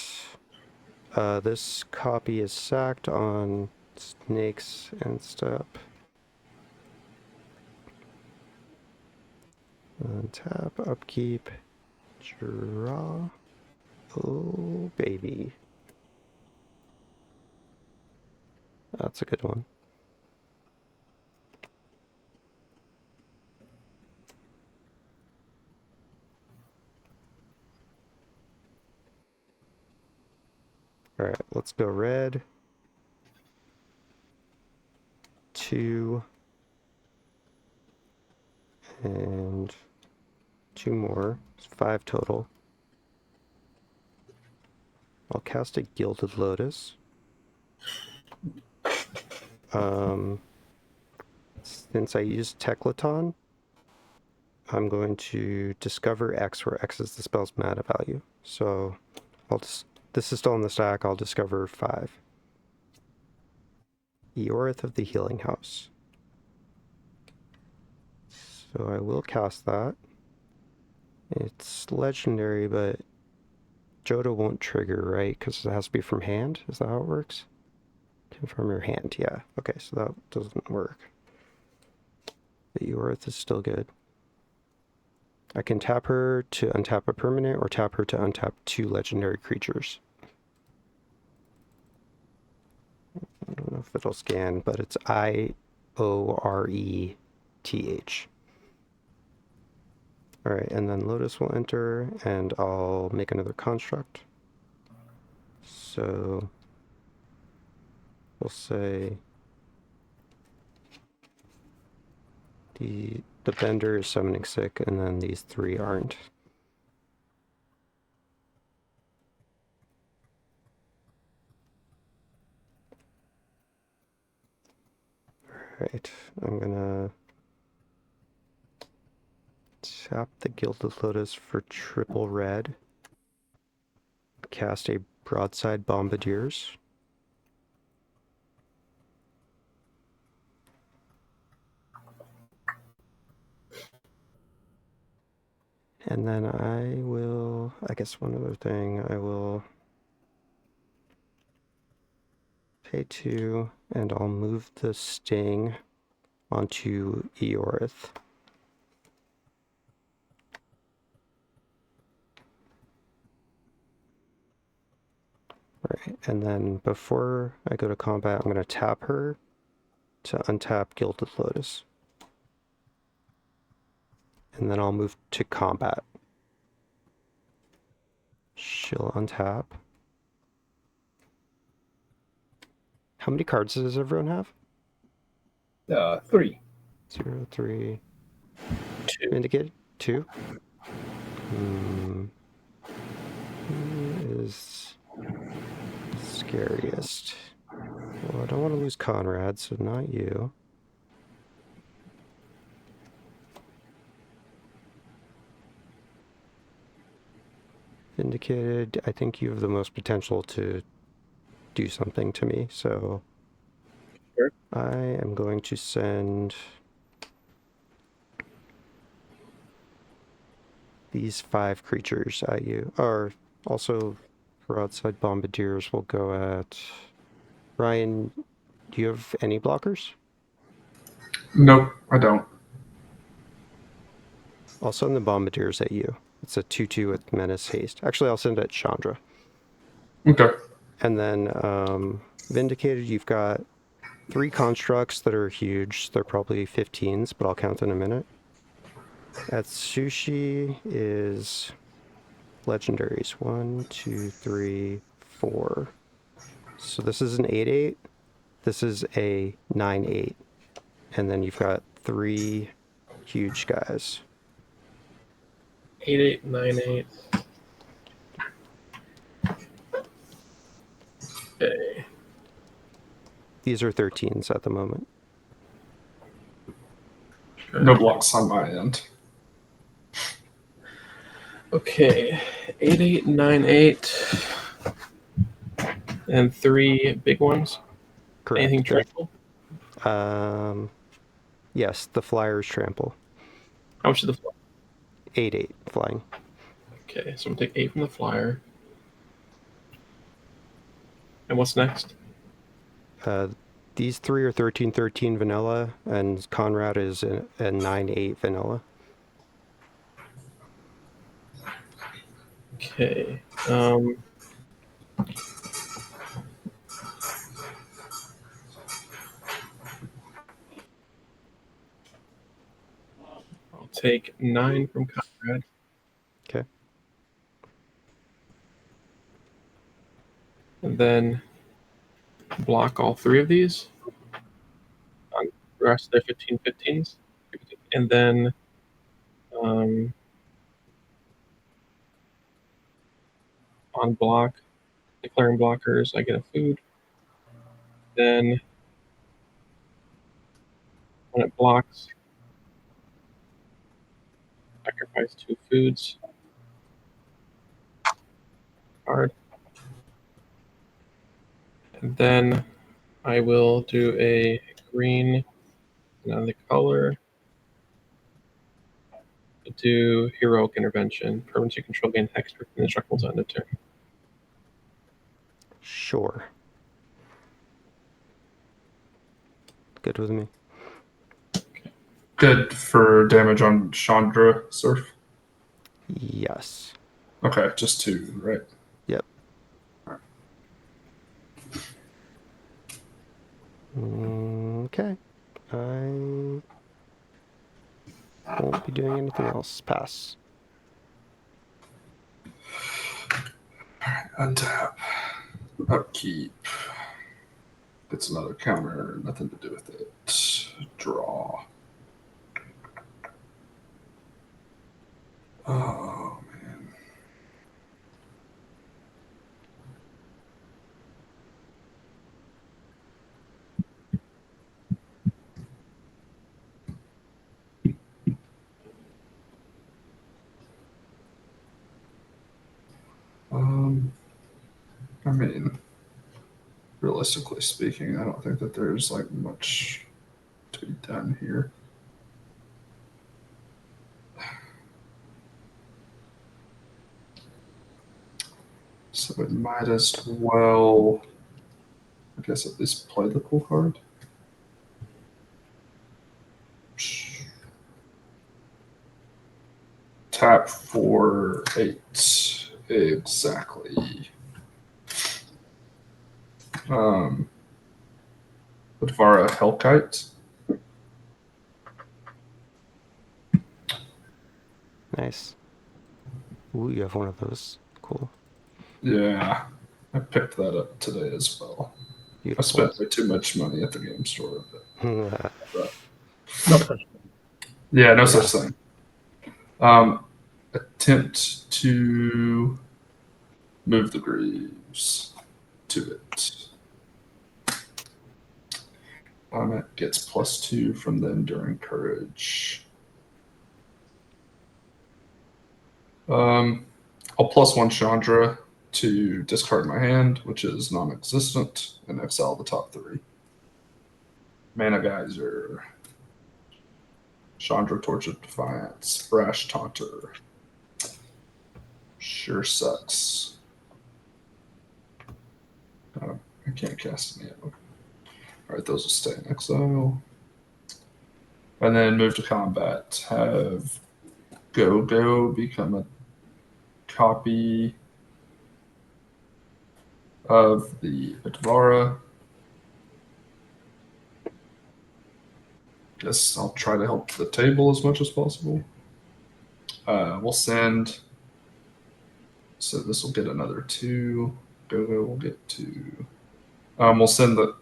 Speaker 1: This copy is sacked on snakes and stuff. Untap, upkeep, draw. Oh, baby. That's a good one. All right, let's go red. 2. And 2 more. It's 5 total. I'll cast a Gilded Lotus. Since I used Teklaton, I'm going to discover X, where X is the spell's mana value. So this is still in the stack. I'll discover 5. Eorith of the Healing House. So I will cast that. It's legendary, but Jodah won't trigger, right? Because it has to be from hand? Is that how it works? From your hand, yeah. Okay, so that doesn't work. The Eorith is still good. I can tap her to untap a permanent, or tap her to untap 2 legendary creatures. I don't know if it'll scan, but it's IORETH. Alright, and then Lotus will enter, and I'll make another construct. So we'll say the Bender is summoning sick, and then these 3 aren't. Alright, I'm gonna tap the Gilded Lotus for triple red. Cast a Broadside Bombardiers. And then I will, I guess one other thing, I will pay 2, and I'll move the Sting onto Eorith. Alright, and then before I go to combat, I'm going to tap her to untap Gilded Lotus. And then I'll move to combat. She'll untap. How many cards does everyone have?
Speaker 2: 3.
Speaker 1: 0, 3.
Speaker 5: 2.
Speaker 1: Indicate 2. Who is scariest? Well, I don't want to lose Conrad, so not you. Vindicated, I think you have the most potential to do something to me, so
Speaker 5: Sure.
Speaker 1: I am going to send these 5 creatures at you. Or also, for outside bombardiers, we'll go at Ryan. Do you have any blockers?
Speaker 3: Nope, I don't.
Speaker 1: I'll send the bombardiers at you. It's a 2/2 with menace haste. Actually, I'll send it at Chandra.
Speaker 3: Okay.
Speaker 1: And then Vindicated, you've got 3 constructs that are huge. They're probably 15s, but I'll count in a minute. Atsushi is legendaries. 1, 2, 3, 4. So this is an 8/8. This is a 9/8. And then you've got 3 huge guys.
Speaker 5: 8, 8, 9, 8. Okay.
Speaker 1: These are 13s at the moment.
Speaker 3: No blocks on my end.
Speaker 5: Okay. 8, 8, 9, 8. And 3 big ones.
Speaker 1: Correct.
Speaker 5: Anything trample?
Speaker 1: Yes, the flyers trample.
Speaker 5: How much is the flyer?
Speaker 1: 8/8 flying.
Speaker 5: Okay, so I'm gonna take 8 from the flyer. And what's next?
Speaker 1: These 3 are 13/13 vanilla, and Conrad is a 9/8 vanilla.
Speaker 5: Okay. I'll take 9 from Conrad.
Speaker 1: Okay.
Speaker 5: And then block all 3 of these. On the rest of their 15/15s. And then on block, declaring blockers, I get a food. Then when it blocks, sacrifice 2 foods. Card. And then I will do a green, and on the color, do heroic intervention. Permanents you control gain hex for indestructible on the turn.
Speaker 1: Sure. Good with me.
Speaker 3: Good for damage on Chandra Surf.
Speaker 1: Yes.
Speaker 3: Okay, just 2, right?
Speaker 1: Yep. Okay. I won't be doing anything else. Pass.
Speaker 3: Untap. Upkeep. Gets another counter. Nothing to do with it. Draw. Oh, man. I mean, realistically speaking, I don't think that there's like much to be done here. So it might as well, I guess, at least play the cool card. Tap for 8. Exactly. Udvara Hellkite.
Speaker 1: Nice. Ooh, you have one of those. Cool.
Speaker 3: Yeah, I picked that up today as well. I
Speaker 1: Beautiful.
Speaker 3: spent way too much money at the game store. But
Speaker 2: No such.
Speaker 3: yeah, no such thing. Attempt to move the Greaves to it. It gets +2 from the Enduring Courage. I'll I'll +1 Chandra to discard my hand, which is non-existent, and exile the top 3. Mana Geyser, Chandra, Tortured Defiance, Brash Taunter. Sure sucks. I can't cast any of them. All right, those will stay in exile. And then move to combat. Have Gogo become a copy of the Advara. Guess I'll try to help the table as much as possible. We'll send. So this will get another 2. Gogo will get 2. We'll send the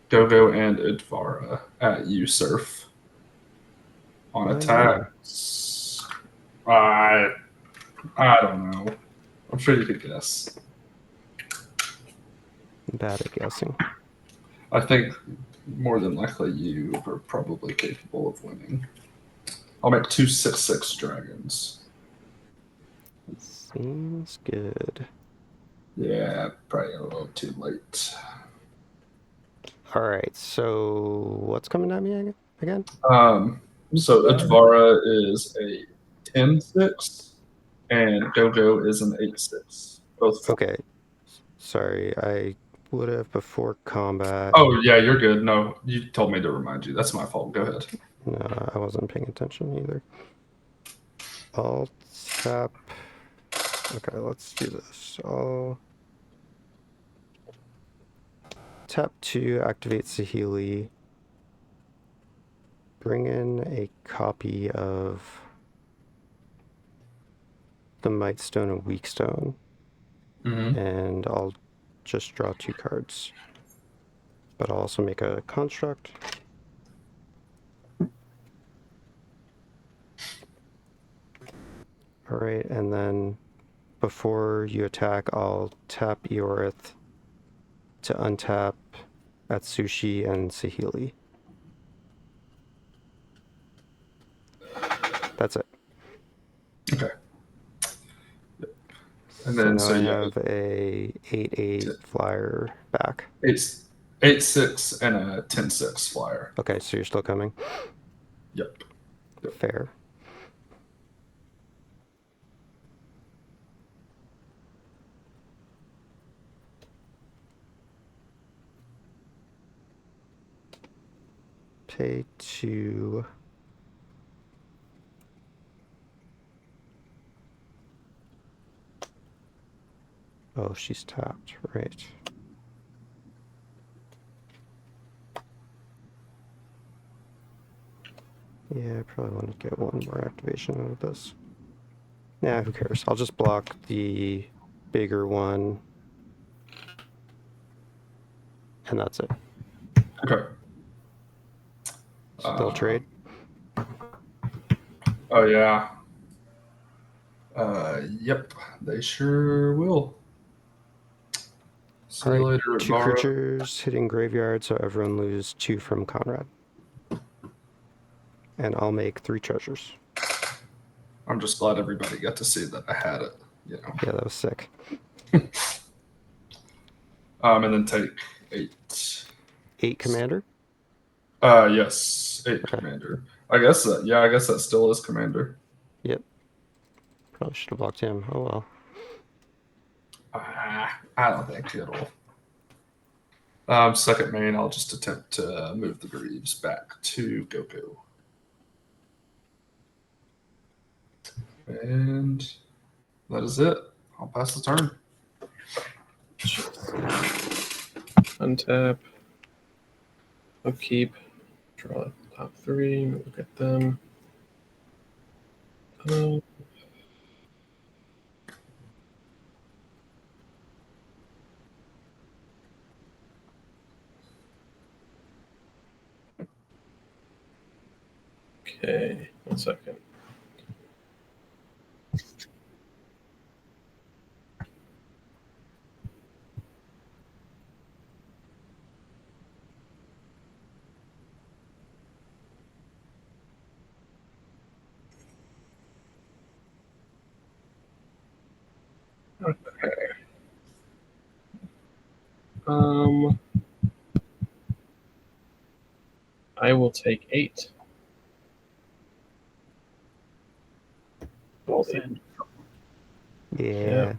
Speaker 3: Gogo and Advara at you, Surf. On attacks. I don't know. I'm sure you could guess.
Speaker 1: Bad at guessing.
Speaker 3: I think more than likely you are probably capable of winning. I'll make 2 6/6 dragons.
Speaker 1: Seems good.
Speaker 3: Yeah, probably a little too late.
Speaker 1: All right, so what's coming at me again?
Speaker 3: So Advara is a 10/6, and Gogo is an 8/6. Both.
Speaker 1: Okay. Sorry, I would have before combat.
Speaker 3: Oh yeah, you're good. No, you told me to remind you. That's my fault. Go ahead.
Speaker 1: No, I wasn't paying attention either. I'll tap. Okay, let's do this. I'll tap 2, activate Saheeli. Bring in a copy of the Mightstone and Weakstone, and I'll just draw 2 cards. But I'll also make a construct. Alright, and then before you attack, I'll tap Eorith to untap Atsushi and Saheeli. That's it.
Speaker 3: Okay. And then
Speaker 1: so now I have a 8/8 flyer back.
Speaker 3: 8/6 and a 10/6 flyer.
Speaker 1: Okay, so you're still coming?
Speaker 3: Yep.
Speaker 1: Fair. Pay 2. Oh, she's tapped, right. Yeah, I probably want to get one more activation out of this. Nah, who cares? I'll just block the bigger one. And that's it.
Speaker 3: Okay.
Speaker 1: Still trade?
Speaker 3: Oh, yeah. Yep, they sure will. See you later,
Speaker 1: 2
Speaker 3: Advara.
Speaker 1: creatures hitting graveyard, so everyone loses 2 from Conrad. And I'll make 3 treasures.
Speaker 3: I'm just glad everybody got to see that I had it. You know.
Speaker 1: Yeah, that was sick.
Speaker 3: And then take 8.
Speaker 1: 8 commander?
Speaker 3: Yes, 8
Speaker 1: Okay.
Speaker 3: commander. I guess that still is commander.
Speaker 1: Yep. Probably should have blocked him. Oh well.
Speaker 3: I don't think it'll. Second main, I'll just attempt to move the Greaves back to Gogo. And that is it. I'll pass the turn.
Speaker 5: Untap. Upkeep. Draw top 3. Look at them. Okay, 1 second. I will take 8.
Speaker 2: Both in.
Speaker 1: Yeah.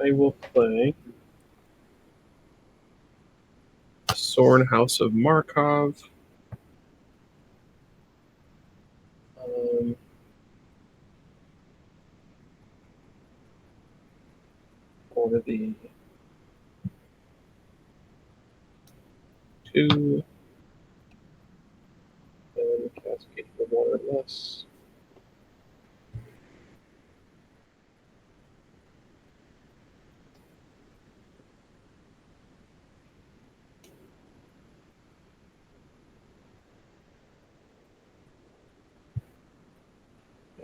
Speaker 5: I will play Sorin House of Markov. For the 2 and cascade for 1 or less.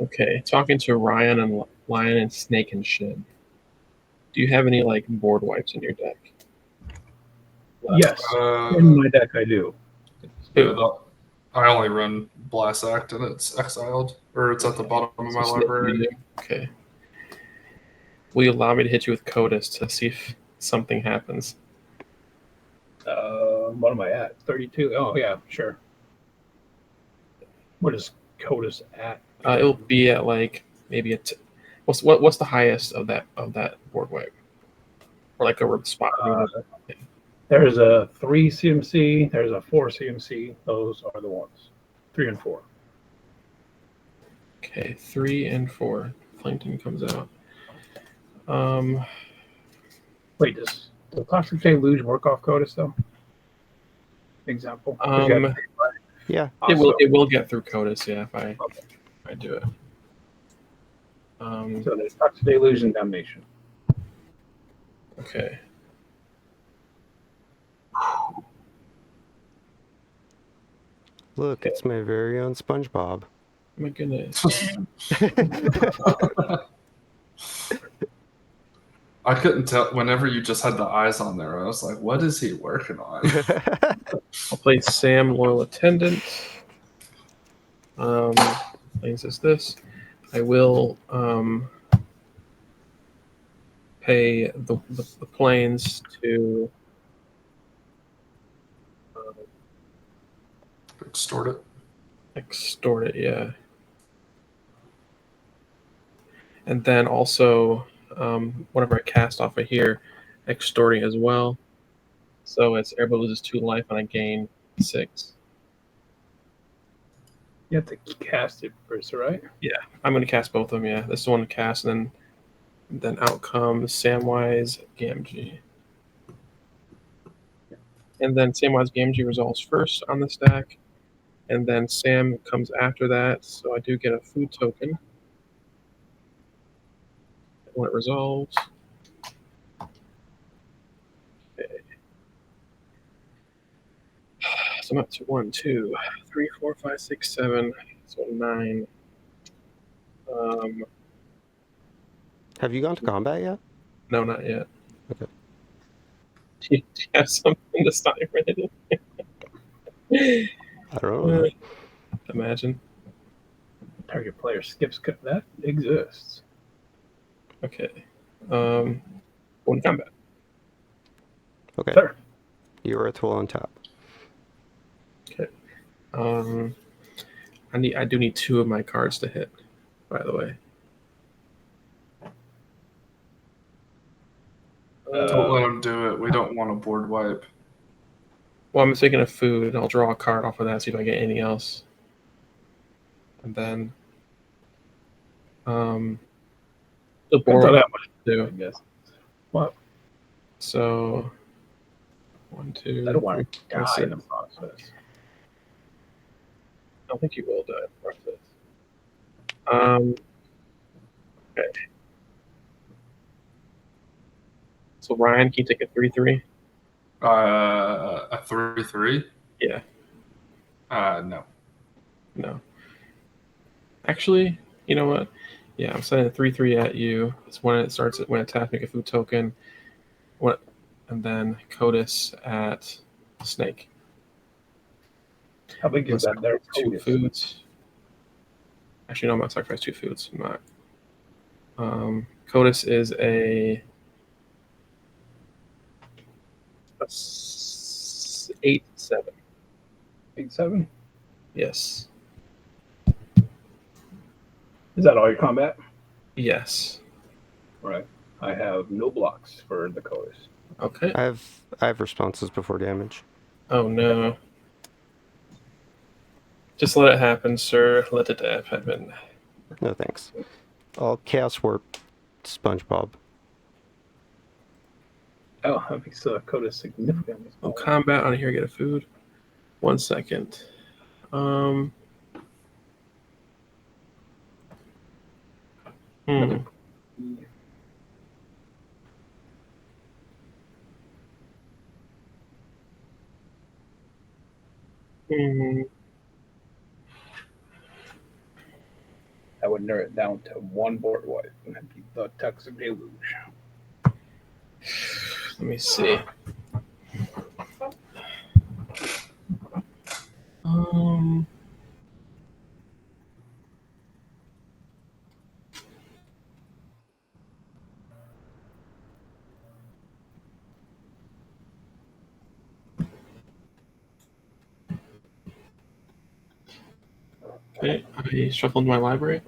Speaker 5: Okay, talking to Ryan and Lion and Snake and Shin. Do you have any like board wipes in your deck?
Speaker 2: Yes, in my deck I do.
Speaker 3: Yeah, I only run Blast Act and it's exiled, or it's at the bottom of my library.
Speaker 5: Okay. Will you allow me to hit you with Codis to see if something happens?
Speaker 2: What am I at? 32? Oh, yeah, sure. What is CODIS at?
Speaker 5: It'll be at like maybe what's the highest of that board wipe? Or like a spot.
Speaker 2: There's a 3 CMC, there's a 4 CMC. Those are the ones. 3 and 4.
Speaker 5: Okay, 3 and 4. Plankton comes out.
Speaker 2: Wait, does the Classic Deluge work off CODIS though? Example.
Speaker 1: Yeah.
Speaker 5: It will get through CODIS, yeah, if I do it.
Speaker 2: So there's Classic Deluge and Damnation.
Speaker 5: Okay.
Speaker 1: Look, it's my very own Spongebob.
Speaker 5: My goodness.
Speaker 3: I couldn't tell whenever you just had the eyes on there. I was like, what is he working on?
Speaker 5: I'll play Sam, Loyal Attendant. Plays is this. I will pay the planes to extort it, yeah. And then also, whenever I cast off of here, extorting as well. So it's everybody loses 2 life and I gain 6.
Speaker 2: You have to cast it first, right?
Speaker 5: Yeah, I'm going to cast both of them, yeah. This is the one to cast, and then out comes Samwise Gamgee. And then Samwise Gamgee resolves first on the stack, and then Sam comes after that, so I do get a food token when it resolves. Okay. So I'm up to 1, 2, 3, 4, 5, 6, 7, so 9.
Speaker 1: Have you gone to combat yet?
Speaker 5: No, not yet.
Speaker 1: Okay.
Speaker 5: Do you have something to stop you from it?
Speaker 1: I don't know.
Speaker 5: Imagine.
Speaker 2: Target player skips that exists.
Speaker 5: Okay. Going to combat.
Speaker 1: Okay.
Speaker 2: Sure.
Speaker 1: You are a tool on top.
Speaker 5: Okay. I do need 2 of my cards to hit, by the way.
Speaker 3: Don't let him do it. We don't want a board wipe.
Speaker 5: Well, I'm thinking of food, and I'll draw a card off of that, see if I get anything else. And then the board
Speaker 2: that much,
Speaker 5: too.
Speaker 2: I guess. What?
Speaker 5: So 1, 2.
Speaker 2: I don't want to
Speaker 5: 4,
Speaker 2: die in the
Speaker 5: 6.
Speaker 2: process.
Speaker 5: I don't think you will die in the process. Okay. So Ryan, can you take a 3/3?
Speaker 3: A 3/3?
Speaker 5: Yeah.
Speaker 3: No.
Speaker 5: No. Actually, you know what? Yeah, I'm sending a 3/3 at you. It's when it starts when it attacks, make a food token. And then CODIS at Snake.
Speaker 2: How big is that there?
Speaker 5: 2 foods. Actually, no, I'm not sacrifice 2 foods. I'm not. Codis is a 8/7.
Speaker 2: 8/7.
Speaker 5: Yes.
Speaker 2: Is that all your combat?
Speaker 5: Yes.
Speaker 2: Right. I have no blocks for the Codis.
Speaker 5: Okay.
Speaker 1: I have responses before damage.
Speaker 5: Oh no. Just let it happen, sir. Let it happen.
Speaker 1: No thanks. I'll Chaos Warp Spongebob.
Speaker 2: Oh, that makes the Codis significantly
Speaker 5: Oh,
Speaker 2: smaller.
Speaker 5: combat on here. Get a food. 1 second. Hmm. Hmm.
Speaker 2: I would narrow it down to 1 board wipe, and that'd be the Toxic Deluge.
Speaker 5: Let me see. Okay, I shuffled my library.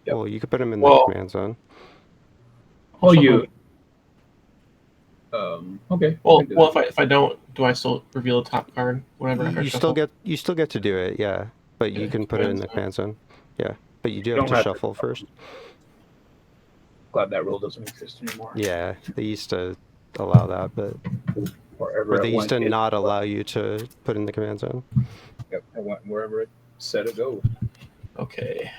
Speaker 2: Yep.
Speaker 1: Well, you could put him in the
Speaker 5: Well-
Speaker 1: command zone.
Speaker 2: Oh,
Speaker 5: Shuffle-
Speaker 2: you. Okay.
Speaker 5: Well,
Speaker 2: I can do
Speaker 5: well,
Speaker 2: that.
Speaker 5: if I don't, do I still reveal the top card? Whatever. after I
Speaker 1: You
Speaker 5: shuffle?
Speaker 1: still get to do it, yeah. But you
Speaker 5: Okay,
Speaker 1: can put it in
Speaker 5: command
Speaker 1: the
Speaker 5: zone.
Speaker 1: command zone. Yeah. But you do have
Speaker 2: Don't
Speaker 1: to
Speaker 2: have to
Speaker 1: shuffle first.
Speaker 2: Glad that rule doesn't exist anymore.
Speaker 1: Yeah, they used to allow that, but
Speaker 2: Wherever
Speaker 1: or they
Speaker 2: it
Speaker 1: used
Speaker 2: went,
Speaker 1: to
Speaker 2: it-
Speaker 1: not allow you to put in the command zone.
Speaker 2: Yep, it went wherever it said it goes.
Speaker 5: Okay.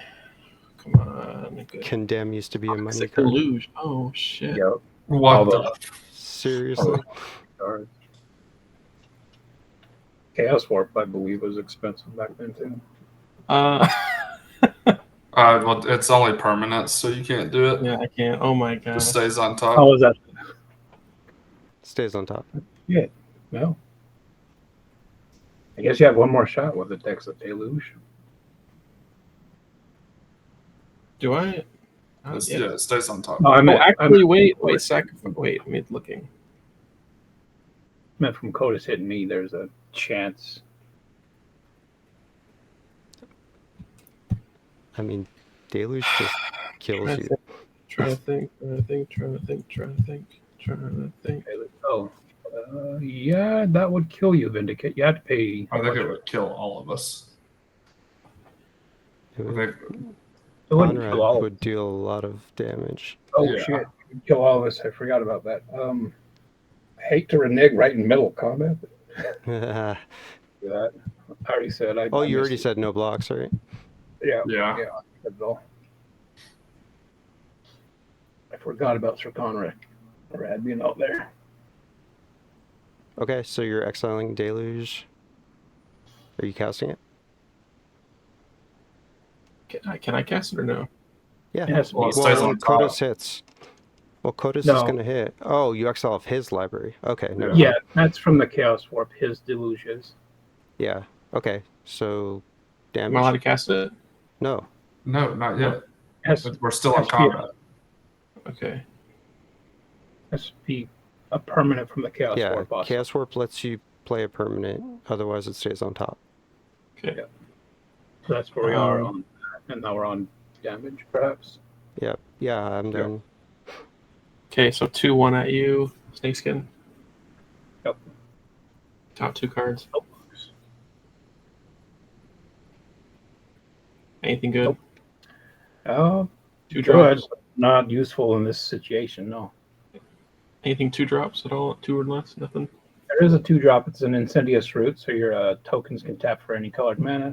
Speaker 5: Come on. Good.
Speaker 1: Condemn used to be a money
Speaker 5: Toxic
Speaker 1: card.
Speaker 5: Deluge. Oh shit.
Speaker 2: Yep.
Speaker 3: What
Speaker 2: All
Speaker 3: the?
Speaker 2: the
Speaker 1: Seriously.
Speaker 2: cards. Chaos Warp, I believe, was expensive back then too.
Speaker 3: Well, it's only permanent, so you can't do it.
Speaker 5: Yeah, I can't. Oh my god.
Speaker 3: Just stays on top.
Speaker 2: How was that?
Speaker 1: Stays on top.
Speaker 2: Yeah. No. I guess you have one more shot with the Toxic Deluge.
Speaker 5: Do I?
Speaker 3: Yeah, it stays on top.
Speaker 2: No, I
Speaker 5: Oh,
Speaker 2: meant,
Speaker 5: actually, wait, I'm looking.
Speaker 2: meant from Codis hitting me, there's a chance.
Speaker 1: I mean, Deluge just kills you.
Speaker 5: Trying to think.
Speaker 2: Oh, yeah, that would kill you, Vindicate. You have to pay.
Speaker 3: I think it would kill all of us.
Speaker 1: It
Speaker 3: I
Speaker 1: would-
Speaker 3: think
Speaker 2: It wouldn't
Speaker 1: Conrad
Speaker 2: kill all.
Speaker 1: would deal a lot of damage.
Speaker 2: Oh
Speaker 3: Yeah.
Speaker 2: shit! It'd kill all of us. I forgot about that. I hate to renege right in middle of combat.
Speaker 1: Oh,
Speaker 2: Do that. I already said. I
Speaker 1: you already
Speaker 2: missed it.
Speaker 1: said no blocks, right?
Speaker 2: Yeah.
Speaker 3: Yeah.
Speaker 2: Yeah. That's all. I forgot about Sir Conrad. Rad being out there.
Speaker 1: Okay, so you're exiling Deluge. Are you casting it?
Speaker 5: Can I cast it or no?
Speaker 1: Yeah.
Speaker 2: It has to
Speaker 3: Well,
Speaker 2: be.
Speaker 3: it stays on top.
Speaker 1: Codis hits. Well, Codis is
Speaker 2: No.
Speaker 1: going to hit. Oh, you exile off his library. Okay. Never
Speaker 3: Yeah.
Speaker 2: Yeah, that's from the Chaos Warp. His deluges.
Speaker 1: Yeah. Okay. So
Speaker 5: Am I allowed to
Speaker 1: damage?
Speaker 5: cast it?
Speaker 1: No.
Speaker 3: No, not yet.
Speaker 2: Has,
Speaker 3: We're still on
Speaker 2: has to be-
Speaker 3: combat.
Speaker 5: Okay.
Speaker 2: has to be a permanent from the Chaos
Speaker 1: Yeah.
Speaker 2: Warp. Also.
Speaker 1: Chaos Warp lets you play a permanent. Otherwise, it stays on top.
Speaker 5: Okay.
Speaker 2: Yeah. So that's where we are
Speaker 5: Um,
Speaker 2: on, and now we're on damage, perhaps.
Speaker 1: Yep. Yeah. I'm
Speaker 3: Yeah.
Speaker 1: done.
Speaker 5: Okay. So 2/1 at you, Snakeskin.
Speaker 2: Yep.
Speaker 5: Top 2 cards. Anything good?
Speaker 2: Nope.
Speaker 5: 2
Speaker 2: Good.
Speaker 5: drops.
Speaker 2: Not useful in this situation. No.
Speaker 5: Anything 2 drops at all? 2 or less? Nothing.
Speaker 2: There is a 2-drop. It's an Incendious Root, so your tokens can tap for any colored mana,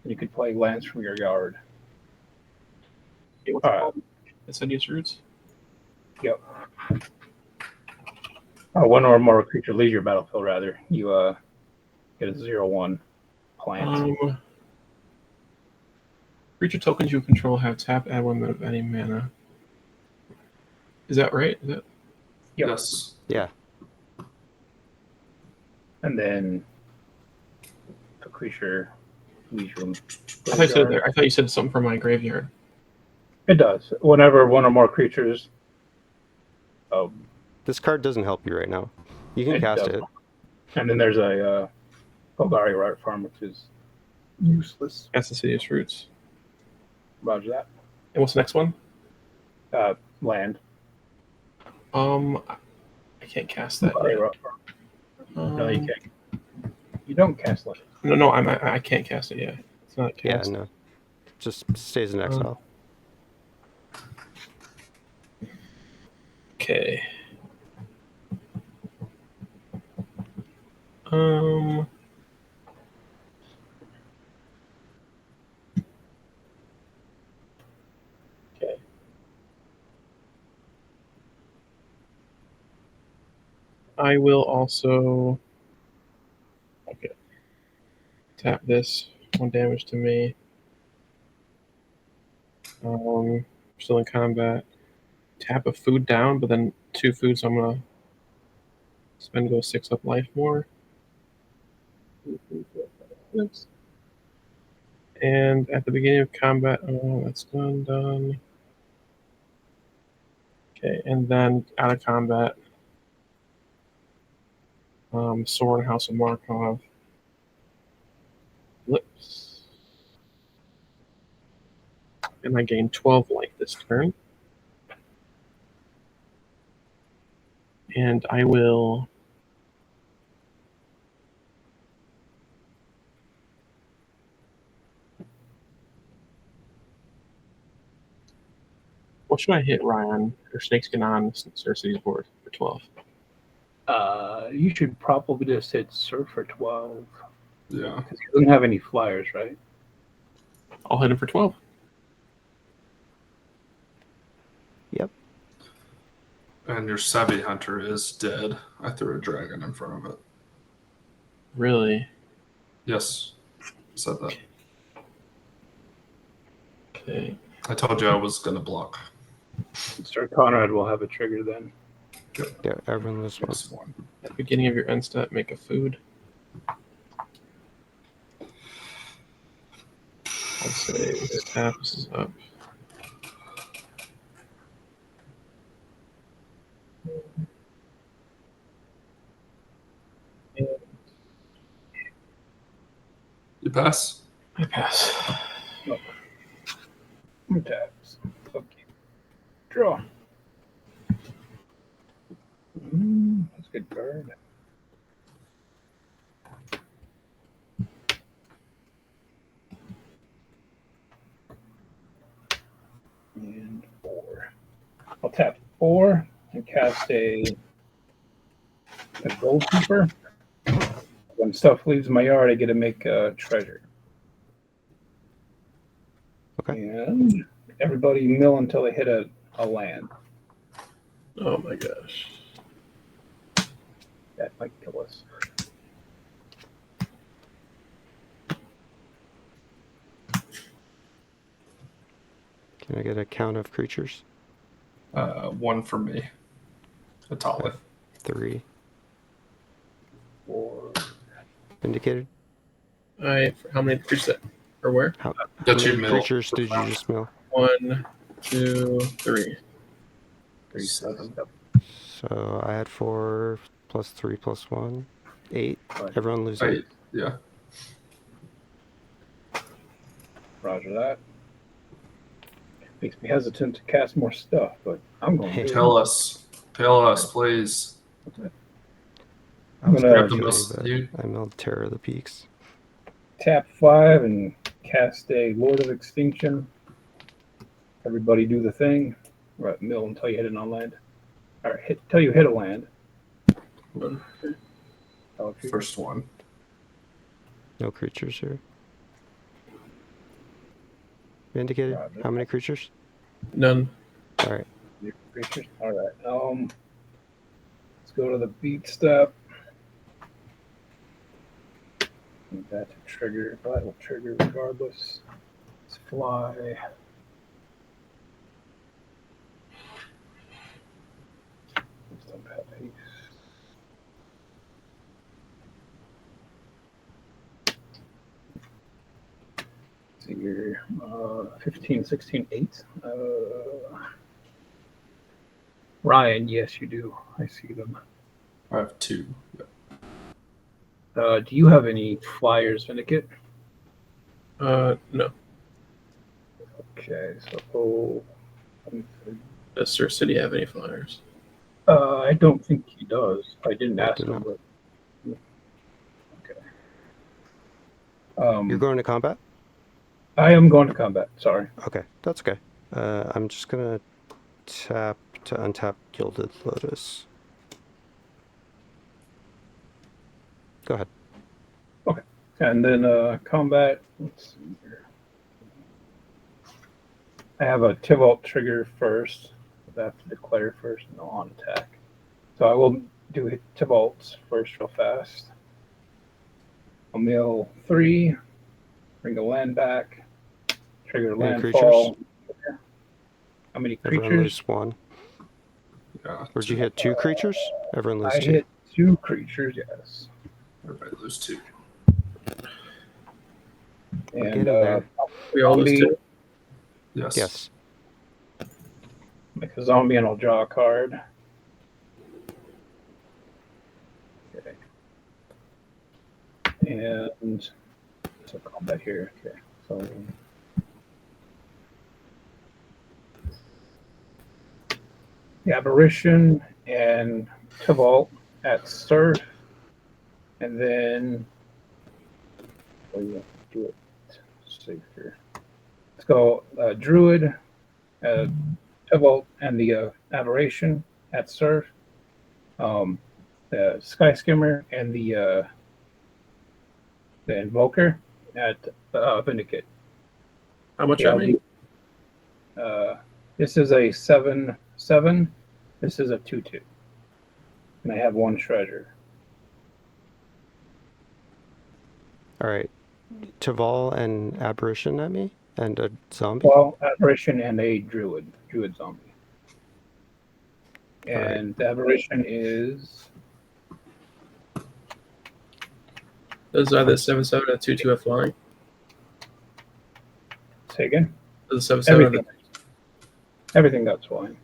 Speaker 2: and you could play lands from your yard.
Speaker 5: Okay, what's it
Speaker 2: Alright.
Speaker 5: called? Incendious Roots.
Speaker 2: Yep. Oh, one or more creature leaves your battlefield. Rather, you get a 0/1 plant.
Speaker 5: Creature tokens you control have tap add 1 of any mana. Is that right? Is that
Speaker 2: Yep.
Speaker 3: Yes.
Speaker 1: Yeah.
Speaker 2: And then the creature Use your
Speaker 5: I thought you said
Speaker 2: graveyard.
Speaker 5: I thought you said something from my graveyard.
Speaker 2: It does. Whenever one or more creatures.
Speaker 1: This card doesn't help you right now. You can
Speaker 2: It
Speaker 1: cast
Speaker 2: does.
Speaker 1: it.
Speaker 2: And then there's a Golgari Riot Farm, which is useless.
Speaker 5: That's the City's Roots.
Speaker 2: Roger that.
Speaker 5: And what's the next one?
Speaker 2: Land.
Speaker 5: I can't cast that
Speaker 2: Golgari
Speaker 5: yet.
Speaker 2: Riot Farm. No, you
Speaker 5: Um,
Speaker 2: can't. You don't cast land.
Speaker 5: No, I can't cast it yet. It's not
Speaker 1: Yeah,
Speaker 5: cast.
Speaker 1: no. Just stays in exile.
Speaker 5: Okay. Okay. I will also tap this, 1 damage to me. Still in combat. Tap a food down, but then 2 food, so I'm gonna go 6 up life more. 2, 3, 4, 5, 6. And at the beginning of combat, that's done. Okay, and then out of combat, Sorin House of Markov. Lips. And I gain 12 life this turn. And I will what should I hit Ryan or Snakeskin on Cersei's board for 12?
Speaker 2: You should probably just hit Surf for 12.
Speaker 3: Yeah.
Speaker 2: Because he doesn't have any flyers, right?
Speaker 5: I'll hit him for 12.
Speaker 1: Yep.
Speaker 3: And your Savvy Hunter is dead. I threw a dragon in front of it.
Speaker 5: Really?
Speaker 3: Yes. Said that.
Speaker 5: Okay.
Speaker 3: I told you I was going to block.
Speaker 2: Sir Conrad will have a trigger then.
Speaker 1: Yeah, everyone loses one.
Speaker 3: Plus 1.
Speaker 5: At the beginning of your end step, make a food. I'll say this tap, this is up.
Speaker 3: You pass?
Speaker 5: I pass.
Speaker 2: Taps. Okay. Draw. That's a good card. And 4. I'll tap 4 and cast a Goalkeeper. When stuff leaves my yard, I get to make a treasure.
Speaker 1: Okay.
Speaker 2: And everybody mill until they hit a land.
Speaker 5: Oh my gosh.
Speaker 2: That might kill us.
Speaker 1: Can I get a count of creatures?
Speaker 3: 1 for me. Atali.
Speaker 1: 3.
Speaker 2: 4.
Speaker 1: Indicated?
Speaker 5: How many creatures that or where?
Speaker 1: How
Speaker 3: Get
Speaker 1: many
Speaker 3: you mill.
Speaker 1: creatures did you just mill?
Speaker 5: 1, 2, 3.
Speaker 3: 7.
Speaker 1: So I had 4 plus 3 plus 1. 8.
Speaker 2: Right.
Speaker 1: Everyone loses 8.
Speaker 3: Yeah.
Speaker 2: Roger that. Makes me hesitant to cast more stuff, but I'm going to do
Speaker 3: Tell
Speaker 2: it.
Speaker 3: us. Tell us, please.
Speaker 1: I was
Speaker 2: gonna
Speaker 1: going
Speaker 3: do
Speaker 1: to,
Speaker 3: this.
Speaker 1: but
Speaker 3: You-
Speaker 1: I milled Terror of the Peaks.
Speaker 2: Tap 5 and cast a Lord of Extinction. Everybody do the thing. Right, mill until you hit it on land. All right, hit till you hit a land.
Speaker 3: First one.
Speaker 1: No creatures here. Indicated? How many creatures?
Speaker 5: None.
Speaker 1: Alright.
Speaker 2: Creatures. All right. Let's go to the beat step. Need that to trigger. That will trigger regardless. Let's fly. Just don't have haste. see here, 15, 16, 8. Ryan, yes, you do. I see them.
Speaker 3: I have 2. Yep.
Speaker 2: Do you have any flyers, Vindicate?
Speaker 5: No.
Speaker 2: Okay, so
Speaker 5: Does Surf City have any flyers?
Speaker 2: I don't think he does. I didn't
Speaker 1: I
Speaker 2: ask
Speaker 1: do
Speaker 2: him,
Speaker 1: not.
Speaker 2: but okay.
Speaker 1: You're going to combat?
Speaker 2: I am going to combat. Sorry.
Speaker 1: Okay, that's okay. I'm just gonna tap to untap Gilded Lotus. Go ahead.
Speaker 2: And then combat. Let's see here. I have a Teval trigger first. I have to declare first and on attack. So I will do Teval's first real fast. I'll mill 3, bring the land back, trigger
Speaker 1: Any
Speaker 2: landfall. How many
Speaker 1: Everyone
Speaker 2: creatures?
Speaker 1: lose 1.
Speaker 3: Yeah.
Speaker 1: Or did you hit 2 creatures? Everyone
Speaker 2: I
Speaker 1: lose 2.
Speaker 2: hit 2 creatures, yes.
Speaker 3: Everybody lose 2.
Speaker 1: We're
Speaker 2: And
Speaker 1: getting there.
Speaker 5: We all lose
Speaker 2: zombie,
Speaker 5: 2.
Speaker 3: Yes.
Speaker 1: Yes.
Speaker 2: make a zombie and I'll draw a card. Okay. And so combat here. Okay. So the Aberration and Teval at Surf. And then do it safer. Let's go Druid, Teval, and the Aberration at Surf. The Sky Skimmer and the Invoker at Vindicate.
Speaker 5: How much
Speaker 2: Yeah,
Speaker 5: are we?
Speaker 2: this is a 7/7. This is a 2/2. And I have 1 treasure.
Speaker 1: Alright. Teval and Aberration at me? And a zombie?
Speaker 2: Well, Aberration and a Druid zombie.
Speaker 1: Alright.
Speaker 2: And the Aberration is
Speaker 5: Does either 7/7 and 2/2 have flying?
Speaker 2: say again.
Speaker 5: Does the 7/7 have
Speaker 2: Everything. Everything got flying.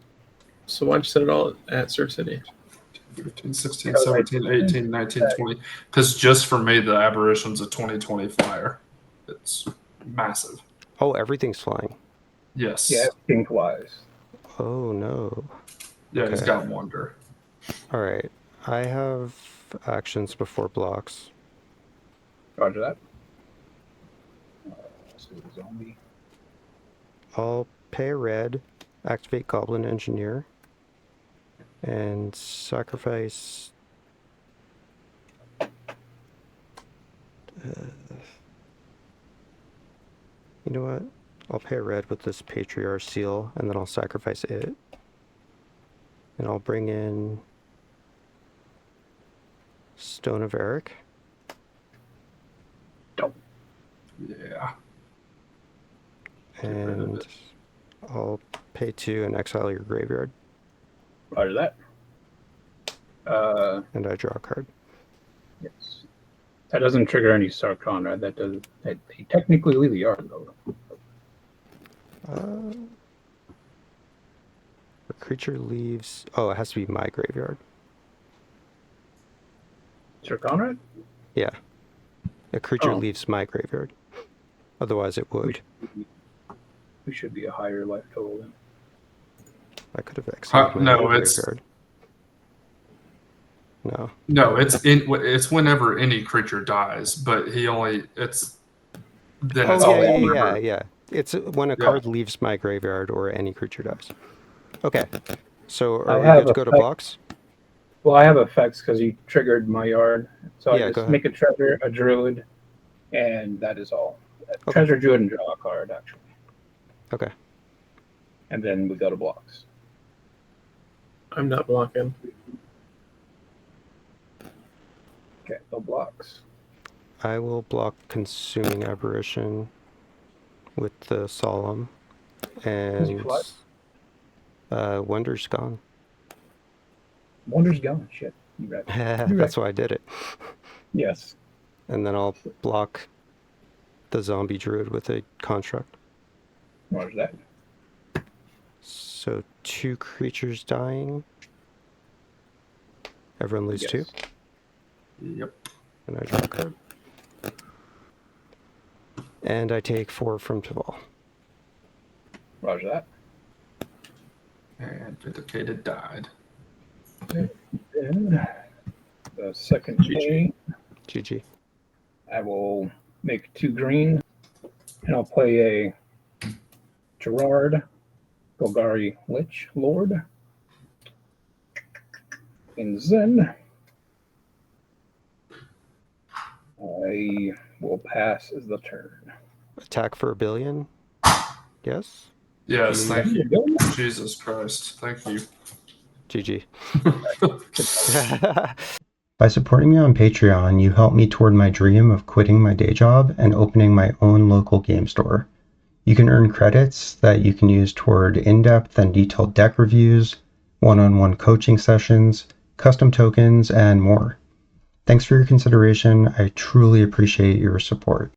Speaker 5: So why'd you set it all at Surf City?
Speaker 3: 15, 16,
Speaker 2: Because I
Speaker 3: 17, 18, 19, 20. Because just for me, the Aberration's a 20/20 flyer. It's massive.
Speaker 1: Oh, everything's flying.
Speaker 3: Yes.
Speaker 2: Yeah, everything flies.
Speaker 1: Oh no.
Speaker 3: Yeah, he's
Speaker 1: Okay.
Speaker 3: got Wonder.
Speaker 1: Alright. I have actions before blocks.
Speaker 2: Roger that. This is a zombie.
Speaker 1: I'll pay red, activate Goblin Engineer, and sacrifice. You know what? I'll pay red with this Patriarch Seal, and then I'll sacrifice it. And I'll bring in Stone of Eric.
Speaker 3: Yeah. rid of
Speaker 1: And
Speaker 3: it.
Speaker 1: I'll pay 2 and exile your graveyard.
Speaker 2: Roger that.
Speaker 1: And I draw a card.
Speaker 2: Yes. That doesn't trigger any Sarkon, right? That does. They technically leave the yard though.
Speaker 1: A creature leaves. Oh, it has to be my graveyard.
Speaker 2: Sarkon, right?
Speaker 1: Yeah. A creature
Speaker 2: Oh.
Speaker 1: leaves my graveyard. Otherwise, it would.
Speaker 2: We should be a higher life total then.
Speaker 1: I could have exiled my
Speaker 3: no,
Speaker 1: own
Speaker 3: it's-
Speaker 1: graveyard. No.
Speaker 3: No, it's whenever any creature dies, but he only it's then it's
Speaker 1: Oh,
Speaker 3: all
Speaker 1: yeah.
Speaker 3: whenever.
Speaker 1: It's when a
Speaker 3: Yeah.
Speaker 1: card leaves my graveyard or any creature dies. Okay. So
Speaker 2: I
Speaker 1: are we
Speaker 2: have
Speaker 1: good to go to
Speaker 2: effect-
Speaker 1: blocks?
Speaker 2: Well, I have effects because you triggered my yard, so
Speaker 1: Yeah,
Speaker 2: I
Speaker 1: go
Speaker 2: just
Speaker 1: ahead.
Speaker 2: make a treasure, a druid, and that is all.
Speaker 1: Okay.
Speaker 2: Treasure, druid, and draw a card actually,
Speaker 1: Okay.
Speaker 2: and then we go to blocks.
Speaker 5: I'm not blocking.
Speaker 2: Okay, no blocks.
Speaker 1: I will block Consuming Aberration with the Solemn. And
Speaker 2: fly?
Speaker 1: Wonder's gone.
Speaker 2: Wonder's gone. Shit. You read.
Speaker 1: That's why I did it.
Speaker 2: Yes.
Speaker 1: And then I'll block the zombie druid with a construct.
Speaker 2: Roger that.
Speaker 1: So 2 creatures dying. Everyone lose
Speaker 2: Yes.
Speaker 1: 2.
Speaker 3: Yep.
Speaker 1: And I draw a card. And I take 4 from Teval.
Speaker 2: Roger that.
Speaker 3: And Vindicated died.
Speaker 2: Then the second game,
Speaker 1: GG.
Speaker 2: I will make 2 green, and I'll play a Gerard Golgari Lich Lord. And then I will pass as the turn.
Speaker 1: Attack for 1 billion. Yes?
Speaker 3: Yes, thank you. Jesus Christ. Thank you.
Speaker 1: GG. By supporting me on Patreon, you help me toward my dream of quitting my day job and opening my own local game store. You can earn credits that you can use toward in-depth and detailed deck reviews, one-on-one coaching sessions, custom tokens, and more. Thanks for your consideration. I truly appreciate your support.